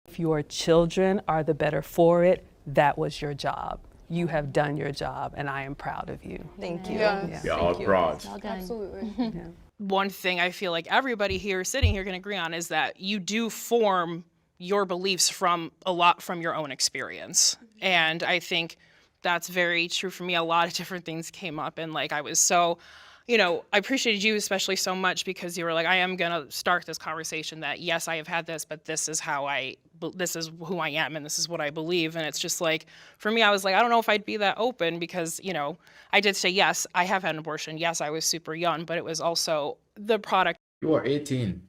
If your children are the better for it, that was your job. You have done your job, and I am proud of you. Thank you. Yes. We are all proud. Absolutely. One thing I feel like everybody here sitting here can agree on is that you do form your beliefs from a lot from your own experience. And I think that's very true for me. A lot of different things came up, and like I was so, I appreciated you especially so much because you were like, I am gonna start this conversation that yes, I have had this, but this is this is who I am, and this is what I believe. And it's just like, for me, I was like, I don't know if I'd be that open because, I did say, yes, I have had an abortion. Yes, I was super young, but it was also the product You are 18.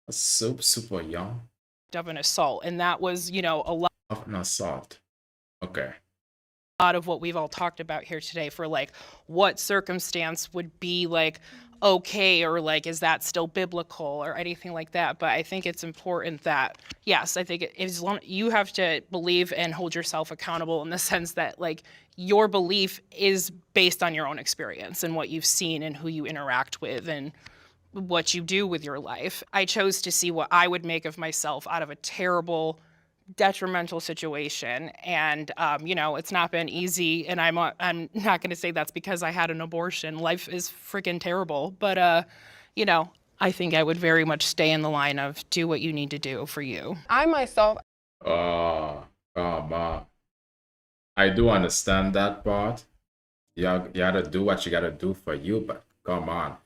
That's super young. of an assault. And that was, a lot Of an assault. Okay. lot of what we've all talked about here today for like what circumstance would be like okay, or like is that still biblical or anything like that. But I think it's important that, yes, I think you have to believe and hold yourself accountable in the sense that like your belief is based on your own experience and what you've seen and who you interact with and what you do with your life. I chose to see what I would make of myself out of a terrible, detrimental situation, and you know, it's not been easy, and I'm not going to say that's because I had an abortion. Life is freaking terrible, but you know, I think I would very much stay in the line of do what you need to do for you. I myself, Oh, come on. I do understand that part. You gotta do what you gotta do for you, but come on.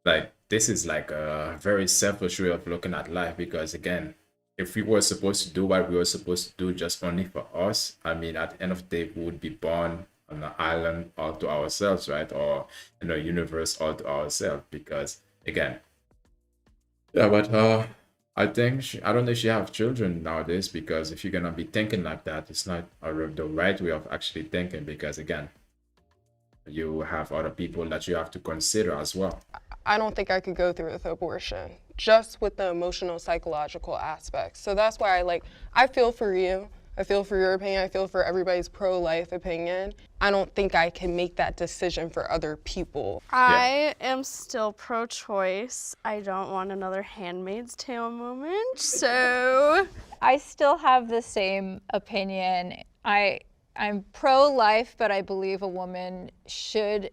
Like, this is like a very selfish way of looking at life because, again, if we were supposed to do what we were supposed to do just only for us, I mean, at the end of the day, we would be born on an island all to ourselves, right? Or in a universe all to ourselves. Because, again, yeah, but I think I don't think she have children nowadays because if you're gonna be thinking like that, it's not the right way of actually thinking. Because again, you have other people that you have to consider as well. I don't think I could go through with abortion, just with the emotional, psychological aspects. So that's why I feel for you. I feel for your opinion. I feel for everybody's pro-life opinion. I don't think I can make that decision for other people. I am still pro-choice. I don't want another Handmaid's Tale moment, so. I still have the same opinion. I'm pro-life, but I believe a woman should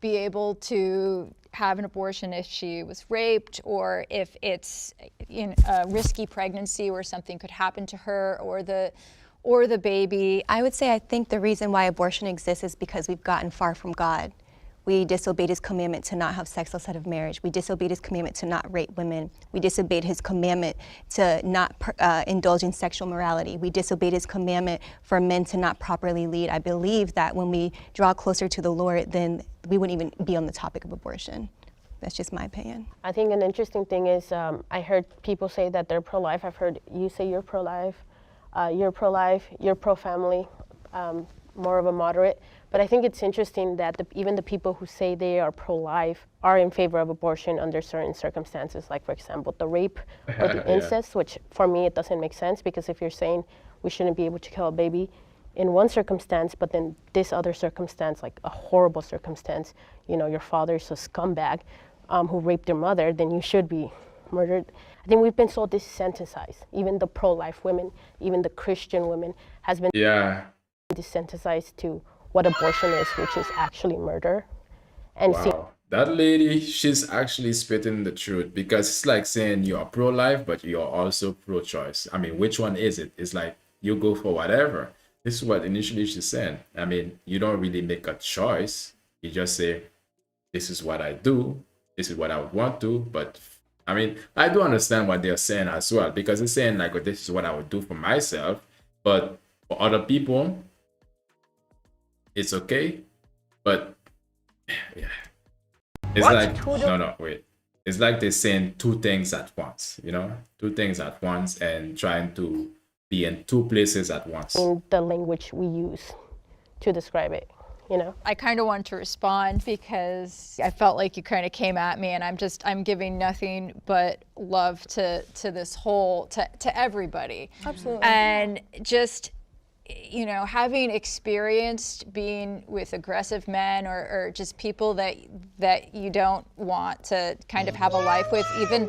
be able to have an abortion if she was raped or if it's in a risky pregnancy where something could happen to her or the baby. I would say I think the reason why abortion exists is because we've gotten far from God. We disobeyed his commandment to not have sex outside of marriage. We disobeyed his commandment to not rape women. We disobeyed his commandment to not indulge in sexual morality. We disobeyed his commandment for men to not properly lead. I believe that when we draw closer to the Lord, then we wouldn't even be on the topic of abortion. That's just my opinion. I think an interesting thing is I heard people say that they're pro-life. I've heard you say you're pro-life, you're pro-family, more of a moderate. But I think it's interesting that even the people who say they are pro-life are in favor of abortion under certain circumstances, like, for example, the rape or the incest, which for me, it doesn't make sense because if you're saying we shouldn't be able to kill a baby in one circumstance, but then this other circumstance, like a horrible circumstance, you know, your father's a scumbag who raped your mother, then you should be murdered. I think we've been so desensitized. Even the pro-life women, even the Christian women has been desensitized to what abortion is, which is actually murder. And wow. That lady, she's actually spitting the truth because it's like saying you're pro-life, but you're also pro-choice. I mean, which one is it? It's like you go for whatever. This is what initially she's saying. I mean, you don't really make a choice. You just say, this is what I do. This is what I would want to. But I mean, I do understand what they're saying as well because it's saying like, oh, this is what I would do for myself. But for other people, it's okay, but yeah, it's like wait. It's like they're saying two things at once, you know, two things at once and trying to be in two places at once. In the language we use to describe it, you know. I kind of wanted to respond because I felt like you kind of came at me, and I'm giving nothing but love to this whole to everybody. Absolutely. And just, you know, having experienced being with aggressive men or just people that you don't want to kind of have a life with, even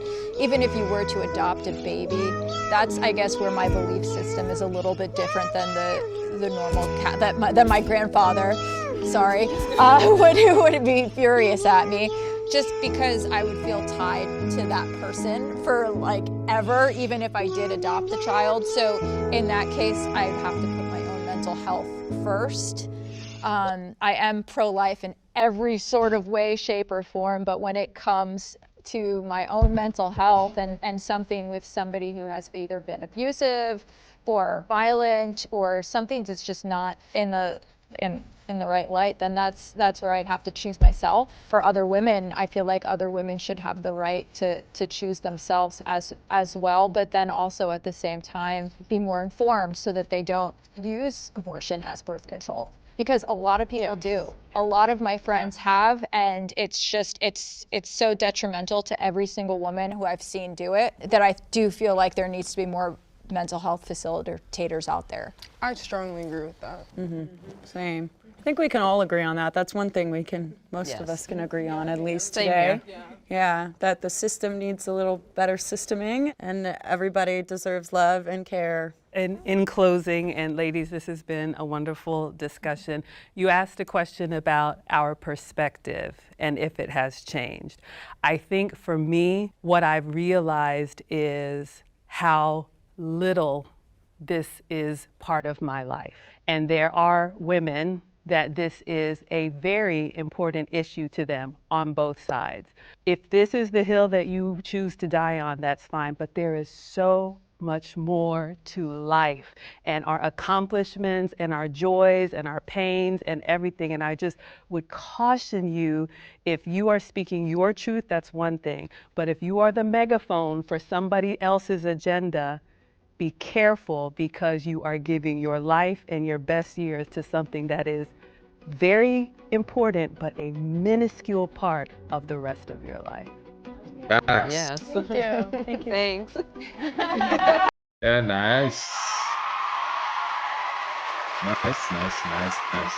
if you were to adopt a baby, that's, I guess, where my belief system is a little bit different than the normal cat that my grandfather, sorry, would be furious at me. Just because I would feel tied to that person for like ever, even if I did adopt the child. So in that case, I'd have to put my own mental health first. I am pro-life in every sort of way, shape, or form, but when it comes to my own mental health and something with somebody who has either been abusive or violent or something that's just not in the right light, then that's where I'd have to choose myself. For other women, I feel like other women should have the right to choose themselves as well, but then also at the same time be more informed so that they don't use abortion as birth control. Because a lot of people do. A lot of my friends have, and it's just, it's so detrimental to every single woman who I've seen do it that I do feel like there needs to be more mental health facilitators out there. I strongly agree with that. Same. I think we can all agree on that. That's one thing most of us can agree on, at least today. Yeah, that the system needs a little better systeming, and everybody deserves love and care. And in closing, and ladies, this has been a wonderful discussion. You asked a question about our perspective and if it has changed. I think for me, what I've realized is how little this is part of my life. And there are women that this is a very important issue to them on both sides. If this is the hill that you choose to die on, that's fine, but there is so much more to life and our accomplishments and our joys and our pains and everything. And I just would caution you, if you are speaking your truth, that's one thing. But if you are the megaphone for somebody else's agenda, be careful, because you are giving your life and your best years to something that is very important, but a minuscule part of the rest of your life. Yes. Thank you. Thank you. Thanks. Yeah, nice.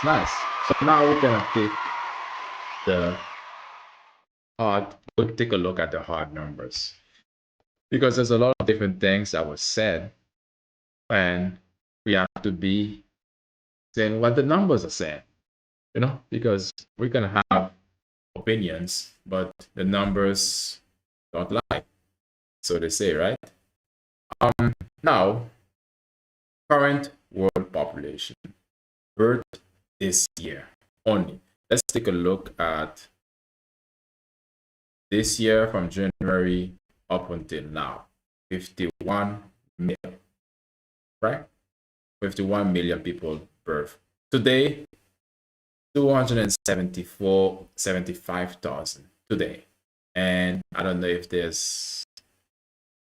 Nice. So now we're gonna take the we'll take a look at the hard numbers, because there's a lot of different things that was said, and we have to be saying what the numbers are saying, because we can have opinions, but the numbers don't lie, so they say, right? Now, current world population, birth this year only. Let's take a look at this year from January up until now. 51 million, right? 51 million people birth. Today, 275,000 today. And I don't know if there's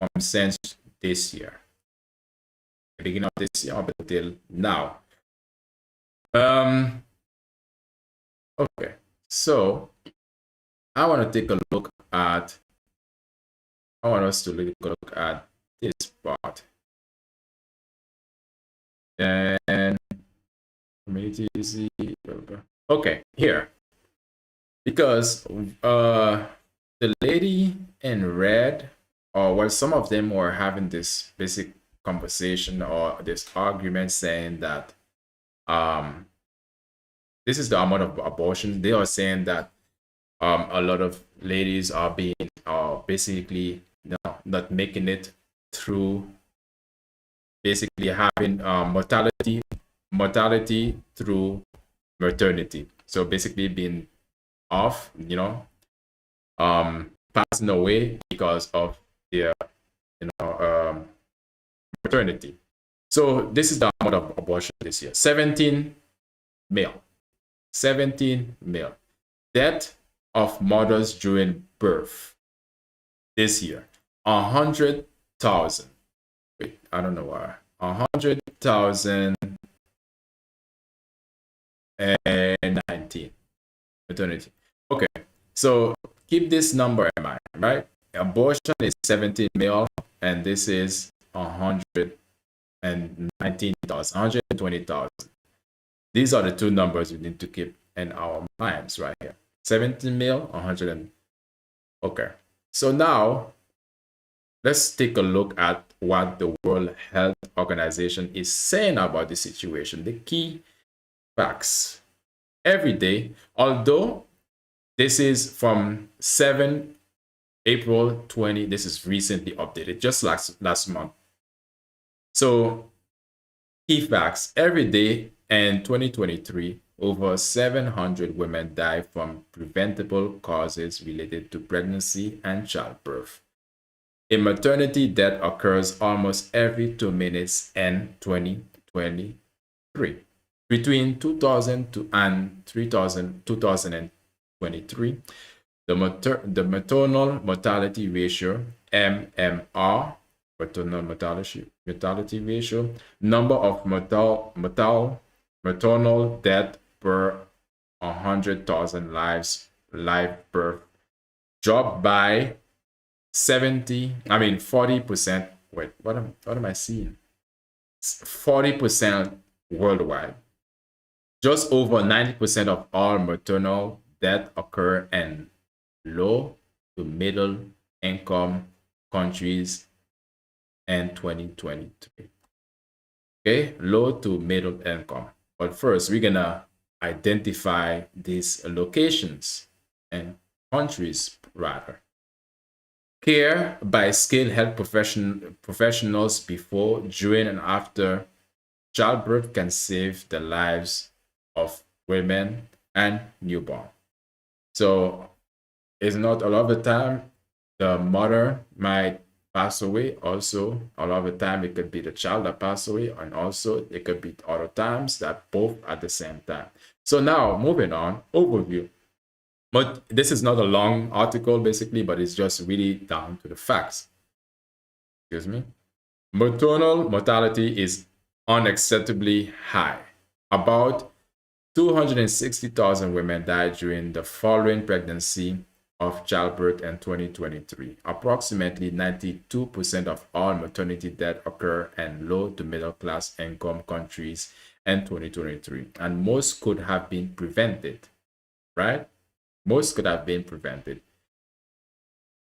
some sense this year, the beginning of this year up until now. Okay, so I want to take a look at, I want us to take a look at this part. And community, okay, here, because the lady in red, or well, some of them were having this basic conversation or this argument saying that this is the amount of abortion. They are saying that a lot of ladies are being basically not making it through, basically having mortality through maternity. So basically being off, passing away because of their maternity. So this is the amount of abortion this year. 17 male. Death of mothers during birth this year, 100,000. Wait, I don't know why. 100,019 maternity. Okay, so keep this number in mind, right? Abortion is 17 male, and this is 119,000, 120,000. These are the two numbers we need to keep in our minds right here. 17 male, 100. Okay, so now let's take a look at what the World Health Organization is saying about the situation. The key facts. Every day, although this is from 7 April 20, this is recently updated, just last month. So, key facts. Every day in 2023, over 700 women die from preventable causes related to pregnancy and childbirth. A maternity death occurs almost every 2 minutes in 2023. Between 2000 and 2023, the maternal mortality ratio, MMR, maternal mortality ratio, number of maternal maternal death per 100,000 live birth dropped by 40%. Wait, what am I seeing? 40% worldwide. Just over 90% of all maternal deaths occur in low to middle income countries in 2023. Okay, low to middle income. But first, we're gonna identify these locations and countries rather. Care by skilled health professionals before, during, and after childbirth can save the lives of women and newborn. So it's not a lot of the time the mother might pass away. Also, a lot of the time it could be the child that passed away, and also it could be other times that both at the same time. So now moving on, overview. But this is not a long article basically, but it's just really down to the facts. Excuse me. Maternal mortality is unacceptably high. About 260,000 women died during the following pregnancy of childbirth in 2023. Approximately 92% of all maternity deaths occur in low to middle class income countries in 2023, and most could have been prevented, right? Most could have been prevented.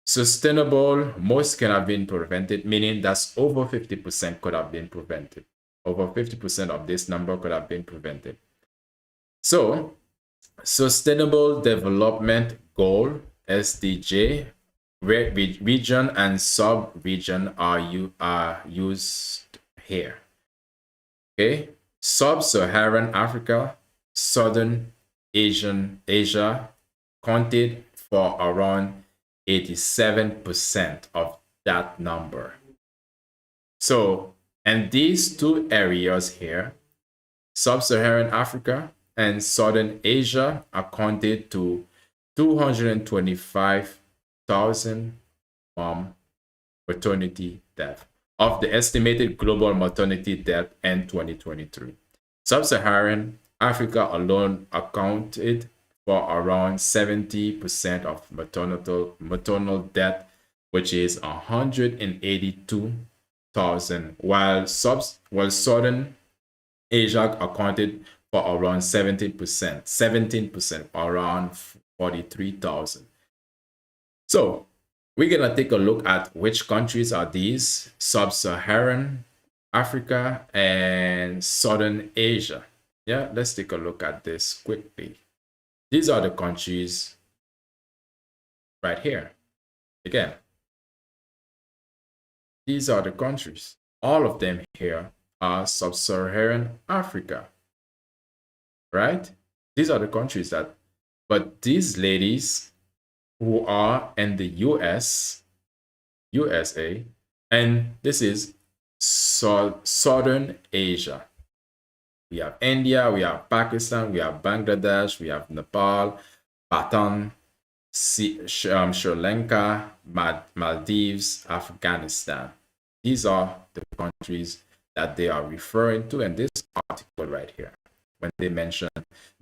Sustainable, most can have been prevented, meaning that's over 50% could have been prevented. Over 50% of this number could have been prevented. So, Sustainable Development Goal, SDG, region and sub-region are used here. Okay, Sub-Saharan Africa, Southern Asia counted for around 87% of that number. So, and these two areas here, Sub-Saharan Africa and Southern Asia, accounted to 225,000 maternity deaths of the estimated global maternity death in 2023. Sub-Saharan Africa alone accounted for around 70% of maternal death, which is 182,000, while Southern Asia accounted for around 17%, around 43,000. So we're gonna take a look at which countries are these: Sub-Saharan Africa and Southern Asia. Yeah, let's take a look at this quickly. These are the countries right here. Again, these are the countries. All of them here are Sub-Saharan Africa, right? These are the countries that, but these ladies who are in the USA, and this is Southern Asia. We have India, we have Pakistan, we have Bangladesh, we have Nepal, Bhutan, Sri Lanka, Maldives, Afghanistan. These are the countries that they are referring to in this article right here, when they mention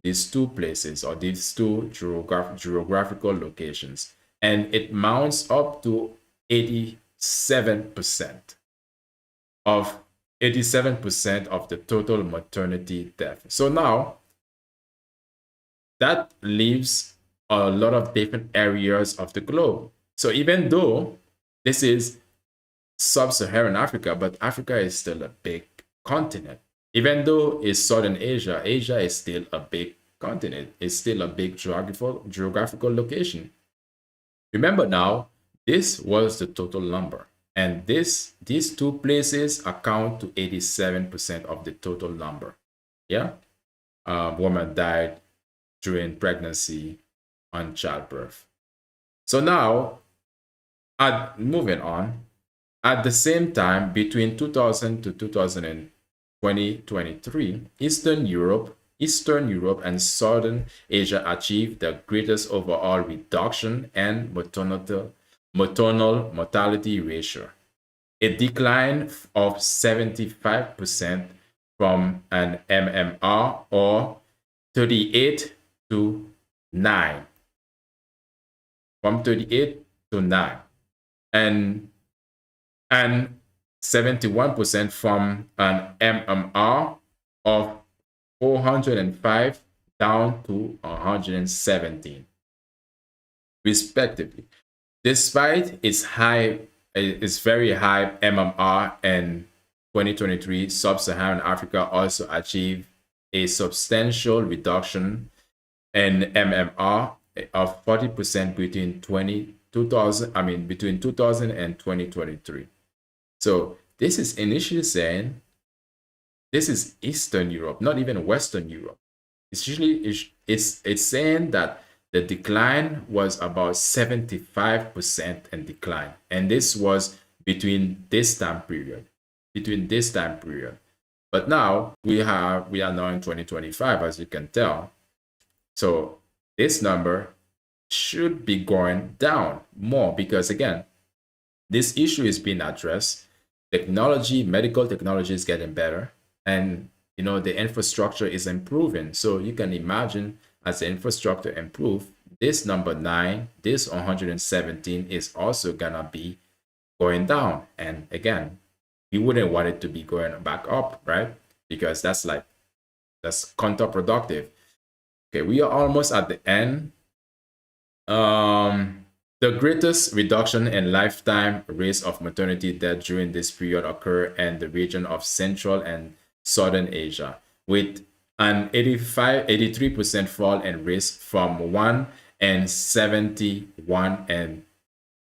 these two places or these two geographical locations. And it mounts up to 87% of the total maternity death. So now that leaves a lot of different areas of the globe. So even though this is Sub-Saharan Africa, but Africa is still a big continent. Even though it's Southern Asia, Asia is still a big continent. It's still a big geographical location. Remember now, this was the total number. And these two places account to 87% of the total number. Yeah, woman died during pregnancy and childbirth. So now, moving on, at the same time, between 2000 to 2023, Eastern Europe and Southern Asia achieved the greatest overall reduction in maternal mortality ratio, a decline of 75% from an MMR, or 38 to 9. From 38 to 9. And 71% from an MMR of 405 down to 117, respectively. Despite its very high MMR in 2023, Sub-Saharan Africa also achieved a substantial reduction in MMR of 40% between 2000 and 2023. So this is initially saying this is Eastern Europe, not even Western Europe. It's saying that the decline was about 75% in decline, and this was between this time period. But now we are now in 2025, as you can tell. So this number should be going down more because, again, this issue is being addressed. Medical technology is getting better, and the infrastructure is improving. So you can imagine, as the infrastructure improves, this number 9, this 117 is also gonna be going down. And again, we wouldn't want it to be going back up, right? Because that's counterproductive. Okay, we are almost at the end. The greatest reduction in lifetime rates of maternity death during this period occur in the region of Central and Southern Asia, with an 83% fall in risk from 1 and 71 and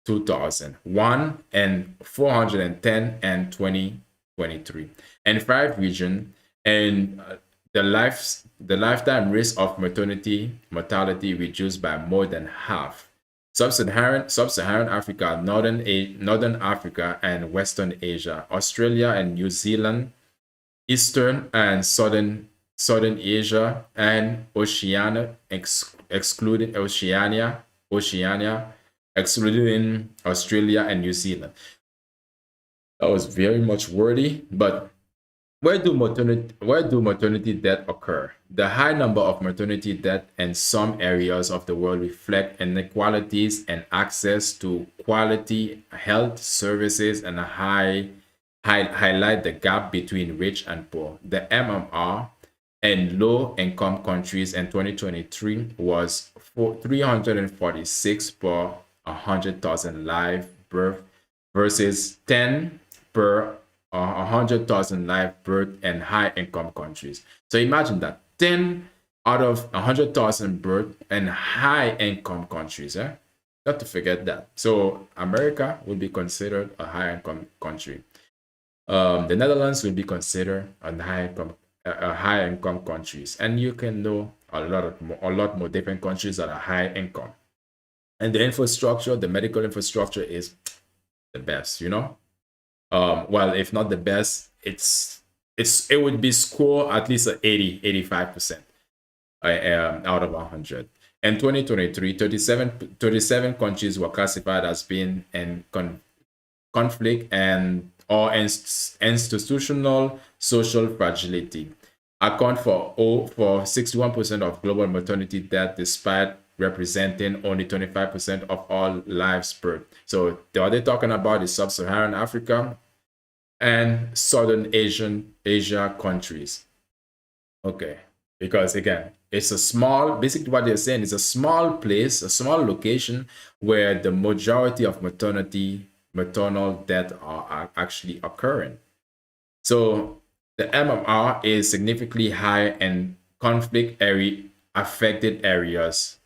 2000, 1 and 410 and 2023. In 5 regions, and the lifetime risk of mortality reduced by more than half. Sub-Saharan Africa, Northern Africa, and Western Asia, Australia and New Zealand, Eastern and Southern Asia, and Oceania, excluding Oceania, excluding Australia and New Zealand. That was very much wordy, but where do maternity death occur? The high number of maternity death in some areas of the world reflect inequalities and access to quality health services and highlight the gap between rich and poor. The MMR in low-income countries in 2023 was 346 per 100,000 live birth versus 10 per 100,000 live birth in high-income countries. So imagine that 10 out of 100,000 birth in high-income countries. Not to forget that. So America will be considered a high-income country. The Netherlands will be considered a high-income countries, and you can know a lot more different countries that are high income. And the medical infrastructure is the best, well, if not the best, it would be score at least 85% out of 100. In 2023, 37 countries were classified as being in conflict or institutional social fragility, account for 61% of global maternity death, despite representing only 25% of all lives birth. So what they're talking about is Sub-Saharan Africa and Southern Asia countries. Okay, because again, it's basically what they're saying is a small place, a small location where the majority of maternal death are actually occurring. So the MMR is significantly high in conflict-affected areas.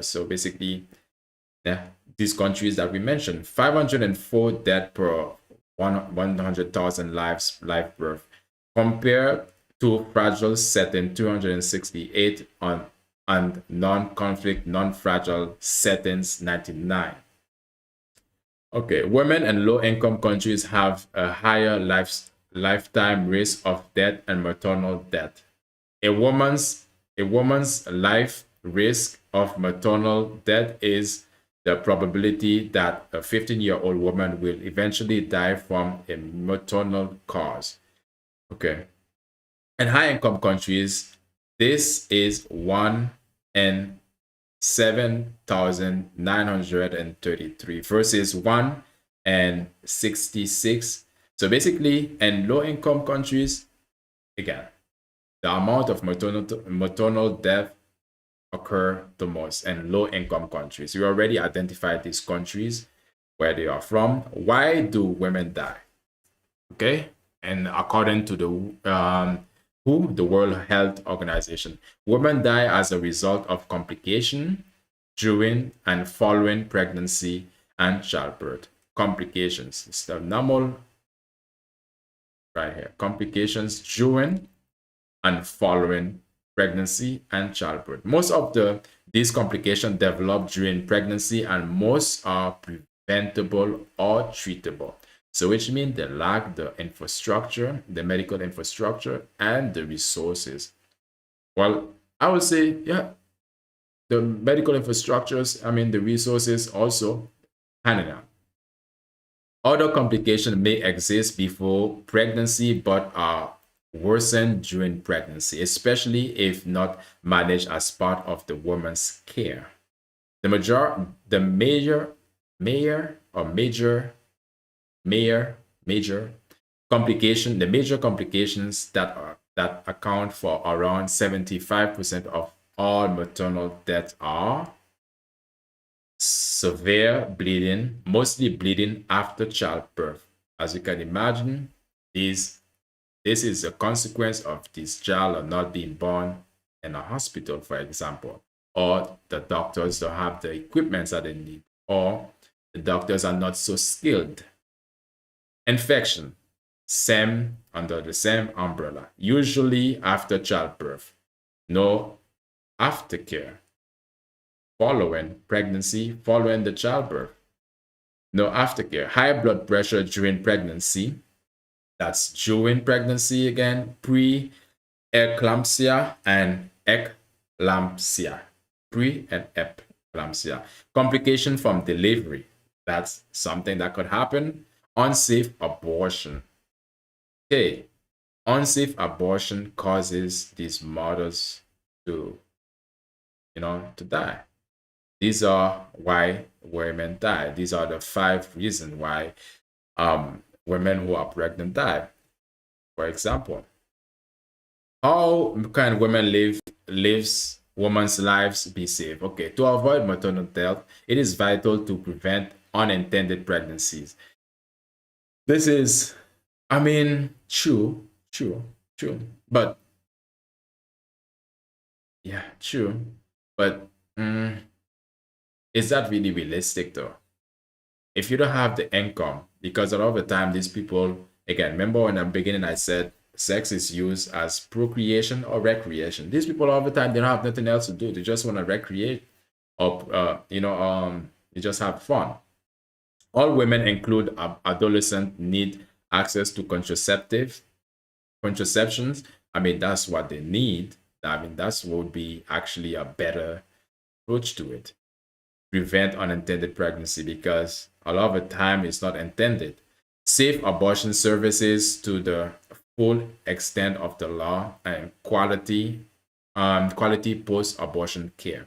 So basically, these countries that we mentioned, 504 deaths per 100,000 live birth, compared to fragile setting 268 and non-conflict, non-fragile settings 99. Okay, women in low-income countries have a higher lifetime risk of death and maternal death. A woman's life risk of maternal death is the probability that a 15-year-old woman will eventually die from a maternal cause. Okay. In high-income countries, this is 1 in 7,933 versus 1 and 66. So basically, in low-income countries, again, the amount of maternal death occur the most in low-income countries. We already identified these countries, where they are from. Why do women die? Okay, and according to the the World Health Organization, women die as a result of complication during and following pregnancy and childbirth. Complications, it's the normal right here. Complications during and following pregnancy and childbirth. Most of these complications develop during pregnancy, and most are preventable or treatable. So which means they lack the infrastructure, the medical infrastructure, and the resources. Well, I would say, yeah, the medical infrastructures, the resources also hand in hand. Other complications may exist before pregnancy, but are worsened during pregnancy, especially if not managed as part of the woman's care. The major complications that account for around 75% of all maternal deaths are severe bleeding, mostly bleeding after childbirth. As you can imagine, this is a consequence of this child not being born in a hospital, for example, or the doctors don't have the equipment that they need, or the doctors are not so skilled. Infection, under the same umbrella, usually after childbirth. No aftercare. Following pregnancy, following the childbirth. No aftercare. High blood pressure during pregnancy. That's during pregnancy again. Pre-eclampsia and eclampsia. Pre and eclampsia. Complication from delivery. That's something that could happen. Unsafe abortion. Okay. Unsafe abortion causes these mothers to die. These are why women die. These are the 5 reasons why women who are pregnant die. For example, how can women women's lives be safe? Okay, to avoid maternal death, it is vital to prevent unintended pregnancies. This is, true. But, yeah, true. But, is that really realistic though? If you don't have the income, because a lot of the time these people, again, remember in the beginning I said sex is used as procreation or recreation. These people all the time, they don't have nothing else to do. They just want to recreate or, they just have fun. All women, include adolescents, need access to contraceptions. That's what they need. That's what would be actually a better approach to it. Prevent unintended pregnancy, because a lot of the time it's not intended. Safe abortion services to the full extent of the law, and quality post-abortion care.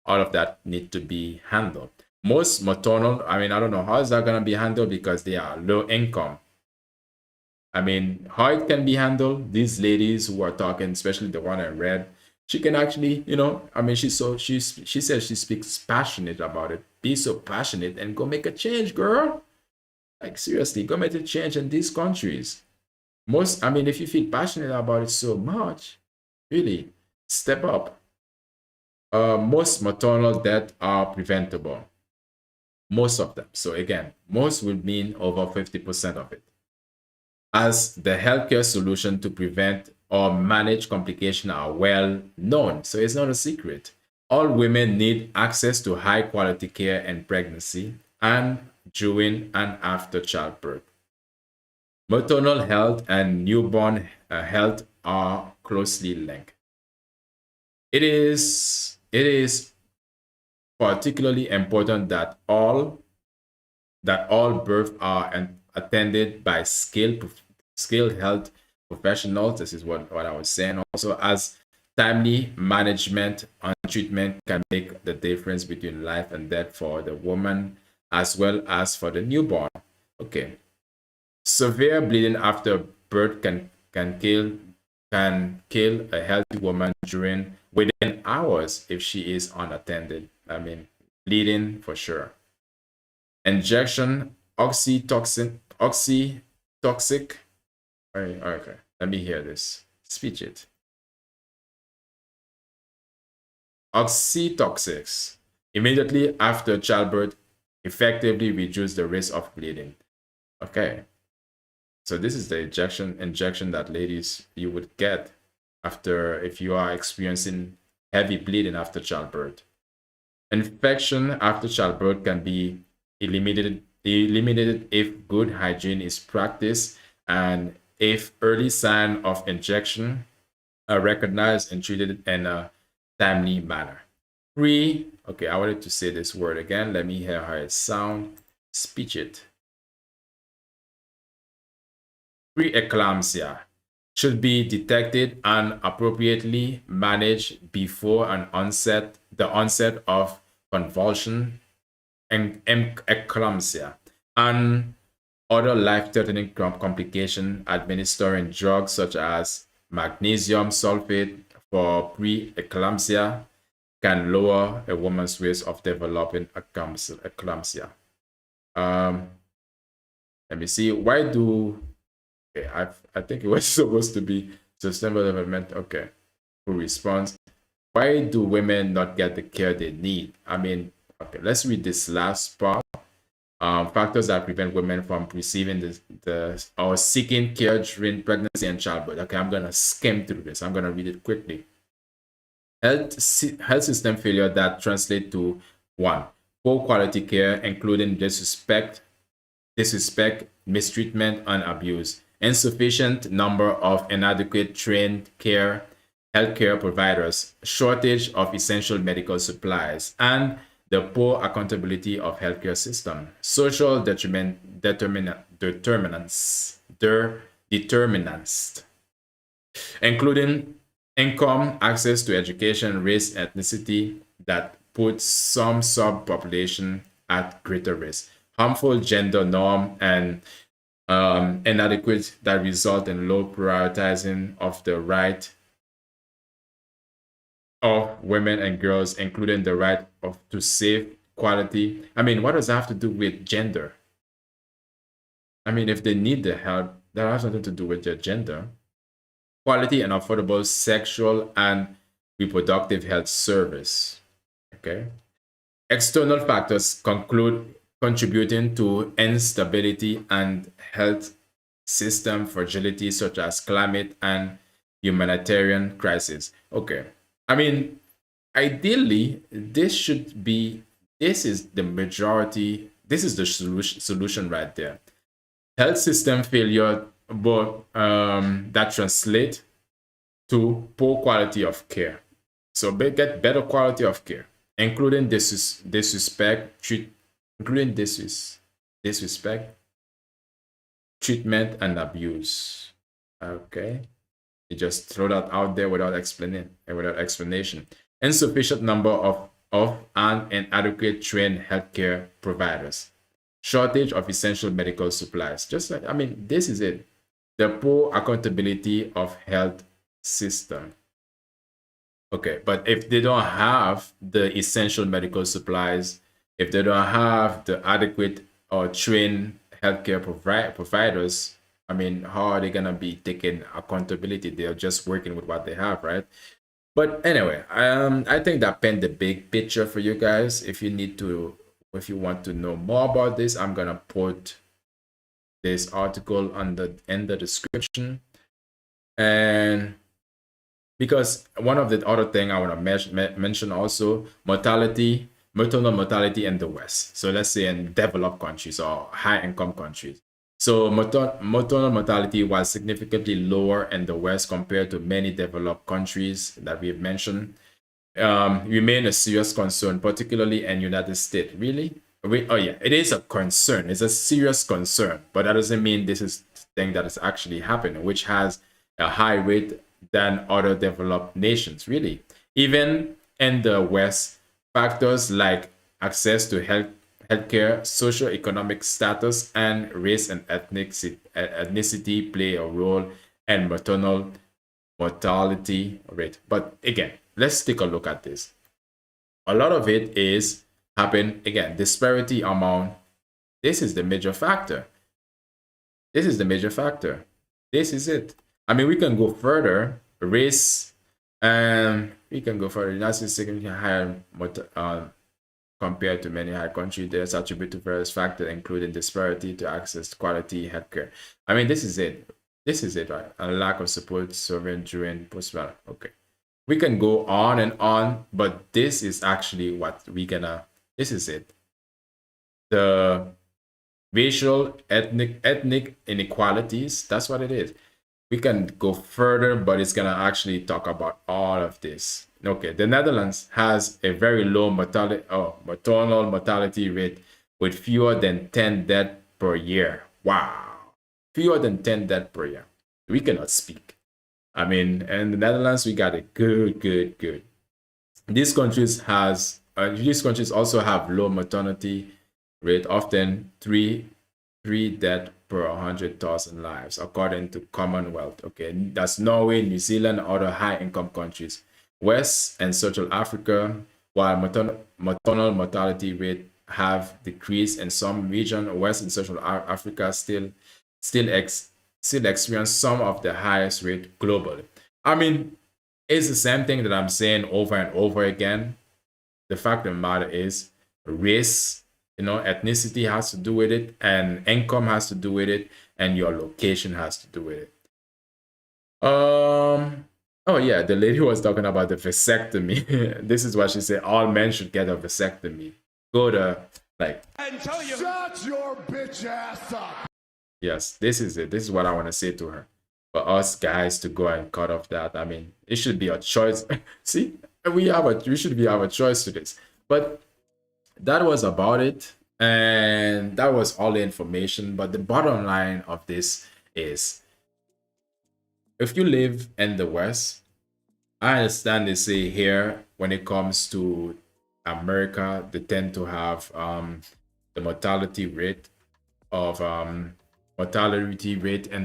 All of that need to be handled. Most maternal, I don't know how is that going to be handled, because they are low income. How it can be handled, these ladies who are talking, especially the one I read, she can actually, she says she speaks passionate about it. Be so passionate and go make a change, girl. Like, seriously, go make a change in these countries. If you feel passionate about it so much, really, step up. Most maternal deaths are preventable. Most of them. So again, most would mean over 50% of it. As the healthcare solution to prevent or manage complications are well known, so it's not a secret. All women need access to high quality care in pregnancy and during and after childbirth. Maternal health and newborn health are closely linked. It is particularly important that all births are attended by skilled health professionals. This is what I was saying also, as timely management and treatment can make the difference between life and death for the woman as well as for the newborn. Okay. Severe bleeding after birth can kill a healthy woman within hours if she is unattended. I mean, bleeding for sure. Injection oxytoxic. Okay, let me hear this. Speech it. Oxytoxics immediately after childbirth effectively reduce the risk of bleeding. Okay. So this is the injection that ladies you would get after if you are experiencing heavy bleeding after childbirth. Infection after childbirth can be eliminated if good hygiene is practiced and if early sign of injection are recognized and treated in a timely manner. Okay, I wanted to say this word again. Let me hear how it sounds. Speech it. Preeclampsia should be detected and appropriately managed before the onset of convulsion and eclampsia and other life-threatening complications. Administering drugs such as magnesium sulfate for preeclampsia can lower a woman's risk of developing eclampsia. Let me see. Why do Okay, I think it was supposed to be sustainable development. Okay, who responds? Why do women not get the care they need? I mean, okay, let's read this last part. Factors that prevent women from receiving or seeking care during pregnancy and childbirth. Okay, I'm gonna skim through this. I'm gonna read it quickly. Health system failure that translate to 1. Poor quality care, including disrespect, mistreatment, and abuse. Insufficient number of inadequate trained healthcare providers, shortage of essential medical supplies, and the poor accountability of healthcare system. Social determinants, including income, access to education, race, ethnicity, that puts some subpopulation at greater risk. Harmful gender norm and inadequate that result in low prioritizing of the right of women and girls, including the right to safe quality. I mean, what does that have to do with gender? I mean, if they need the help, that has nothing to do with their gender. Quality and affordable sexual and reproductive health service. Okay. External factors contributing to instability and health system fragility, such as climate and humanitarian crisis. Okay. I mean, ideally, this is the majority, this is the solution right there. Health system failure, but that translate to poor quality of care. So get better quality of care, including disrespect, treatment, and abuse. Okay. You just throw that out there without explanation. Insufficient number of and inadequate trained healthcare providers. Shortage of essential medical supplies. This is it. The poor accountability of health system. Okay, but if they don't have the essential medical supplies, if they don't have the adequate or trained healthcare providers, I mean, how are they going to be taking accountability? They're just working with what they have, right? But anyway, I think that paint the big picture for you guys. If you want to know more about this, I'm going to put this article in the description. And because one of the other thing I want to mention also, maternal mortality in the West. So let's say in developed countries or high income countries. So maternal mortality was significantly lower in the West compared to many developed countries that we've mentioned. Remain a serious concern, particularly in United States. Really? Oh yeah, it is a concern. It's a serious concern, but that doesn't mean this is the thing that is actually happening, which has a high rate than other developed nations, really. Even in the West, factors like access to healthcare, socioeconomic status, and race and ethnicity play a role in maternal mortality rate. But again, let's take a look at this. A lot of it is happen again, disparity among, this is the major factor. This is the major factor. This is it. I mean, we can go further. Race, and we can go further. That's significantly higher compared to many high countries. There's attributed to various factors, including disparity to access to quality healthcare. I mean, this is it. This is it, right? A lack of support serving during postpartum. Okay. We can go on and on, but this is actually what we gonna, this is it. The racial, ethnic inequalities, that's what it is. We can go further, but it's gonna actually talk about all of this. Okay, the Netherlands has a very low maternal mortality rate with fewer than 10 deaths per year. Wow. Fewer than 10 deaths per year. We cannot speak. I mean, in the Netherlands, we got it good. These countries also have low maternity rate, often three deaths per 100,000 lives, according to Commonwealth. Okay, that's Norway, New Zealand, other high-income countries. West and Central Africa, while maternal mortality rate have decreased in some regions, West and Central Africa still experience some of the highest rate globally. I mean, it's the same thing that I'm saying over and over again. The fact of the matter is, race, ethnicity has to do with it, and income has to do with it, and your location has to do with it. Oh yeah, the lady was talking about the vasectomy. This is what she said: all men should get a vasectomy. Go to and tell you, shut your bitch ass up. Yes, this is it. This is what I want to say to her. For us guys to go and cut off that, I mean, it should be a choice. See, we should have a choice to this. But that was about it, and that was all the information. But the bottom line of this is, if you live in the West, I understand they say here when it comes to America, they tend to have the mortality rate in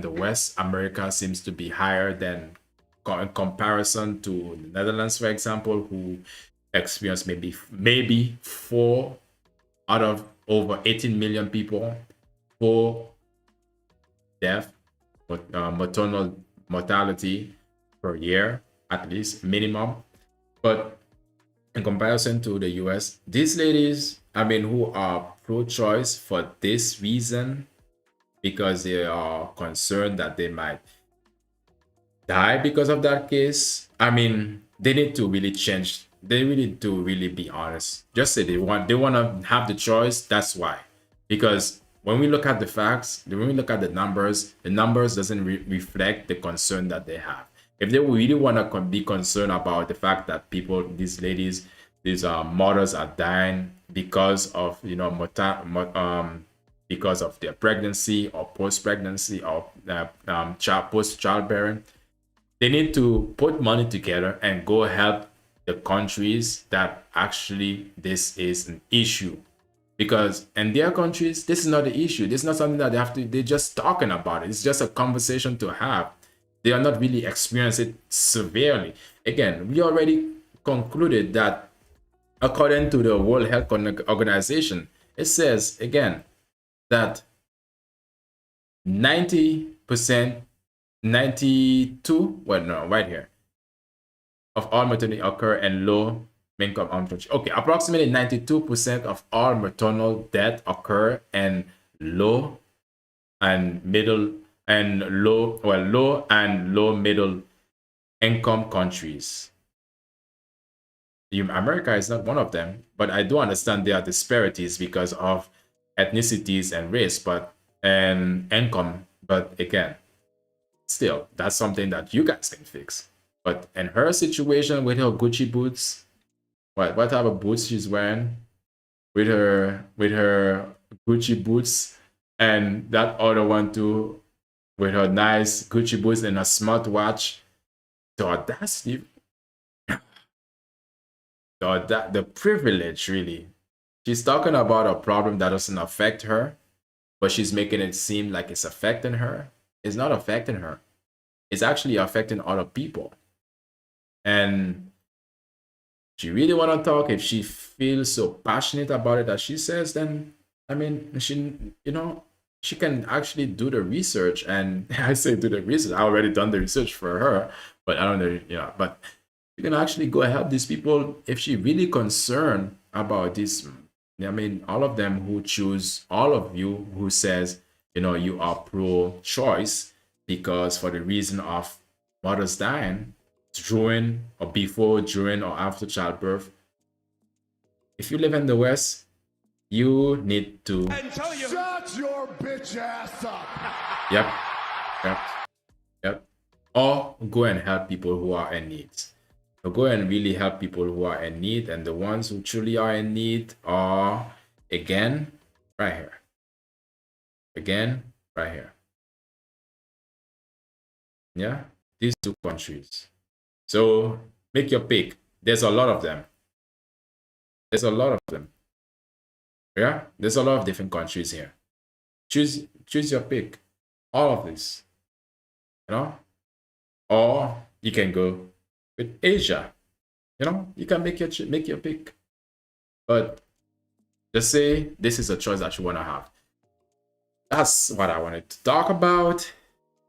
the West. America seems to be higher than in comparison to the Netherlands, for example, who experience maybe 4 out of over 18 million people, 4 death, maternal mortality per year, at least minimum. But in comparison to the US, these ladies, I mean, who are pro-choice for this reason, because they are concerned that they might die because of that case, I mean, they need to really change. They need to really be honest. Just say they want to have the choice. That's why. Because when we look at the facts, when we look at the numbers doesn't reflect the concern that they have. If they really want to be concerned about the fact that these ladies, these mothers are dying because of because of their pregnancy or post-pregnancy or post-childbearing, they need to put money together and go help the countries that actually this is an issue. Because in their countries, this is not the issue. This is not something that they're just talking about it. It's just a conversation to have. They are not really experiencing it severely. Again, we already concluded that according to the World Health Organization, it says again that 90%, 92, well, no, right here, of all maternity occur in low income countries. Okay, approximately 92% of all maternal death occur in low and low middle income countries. America is not one of them, but I do understand there are disparities because of ethnicities and race, and income. But again, still, that's something that you guys can fix. But in her situation with her Gucci boots, what type of boots she's wearing with her Gucci boots, and that other one too, with her nice Gucci boots and a smartwatch. The audacity, the privilege, really. She's talking about a problem that doesn't affect her, but she's making it seem like it's affecting her. It's not affecting her. It's actually affecting other people. And she really want to talk. If she feels so passionate about it that she says, then I mean, she can actually do the research. And I say do the research. I already done the research for her, but I don't know, but you can actually go help these people if she really concerned about this. I mean, all of them who choose, all of you who says, you are pro-choice because for the reason of mothers dying during or before, during or after childbirth. If you live in the West, you need to Shut your bitch ass up. Yep. Or go and help people who are in need. So go and really help people who are in need, and the ones who truly are in need are, again, right here. Again, right here. Yeah, these two countries. So make your pick. There's a lot of them. Yeah, there's a lot of different countries here. Choose your pick. All of this. Or you can go with Asia. You can make your pick. But just say this is a choice that you want to have. That's what I wanted to talk about,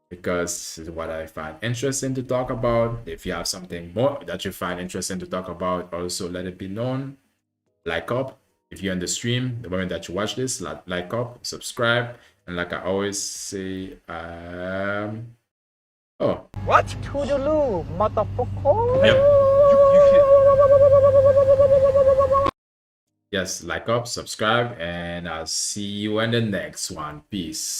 because this is what I find interesting to talk about. If you have something more that you find interesting to talk about, also let it be known. Like up. If you're in the stream, the moment that you watch this, like up, subscribe. And like I always say, What? Toodaloo, motherfucker. Yes, like up, subscribe, and I'll see you in the next one. Peace.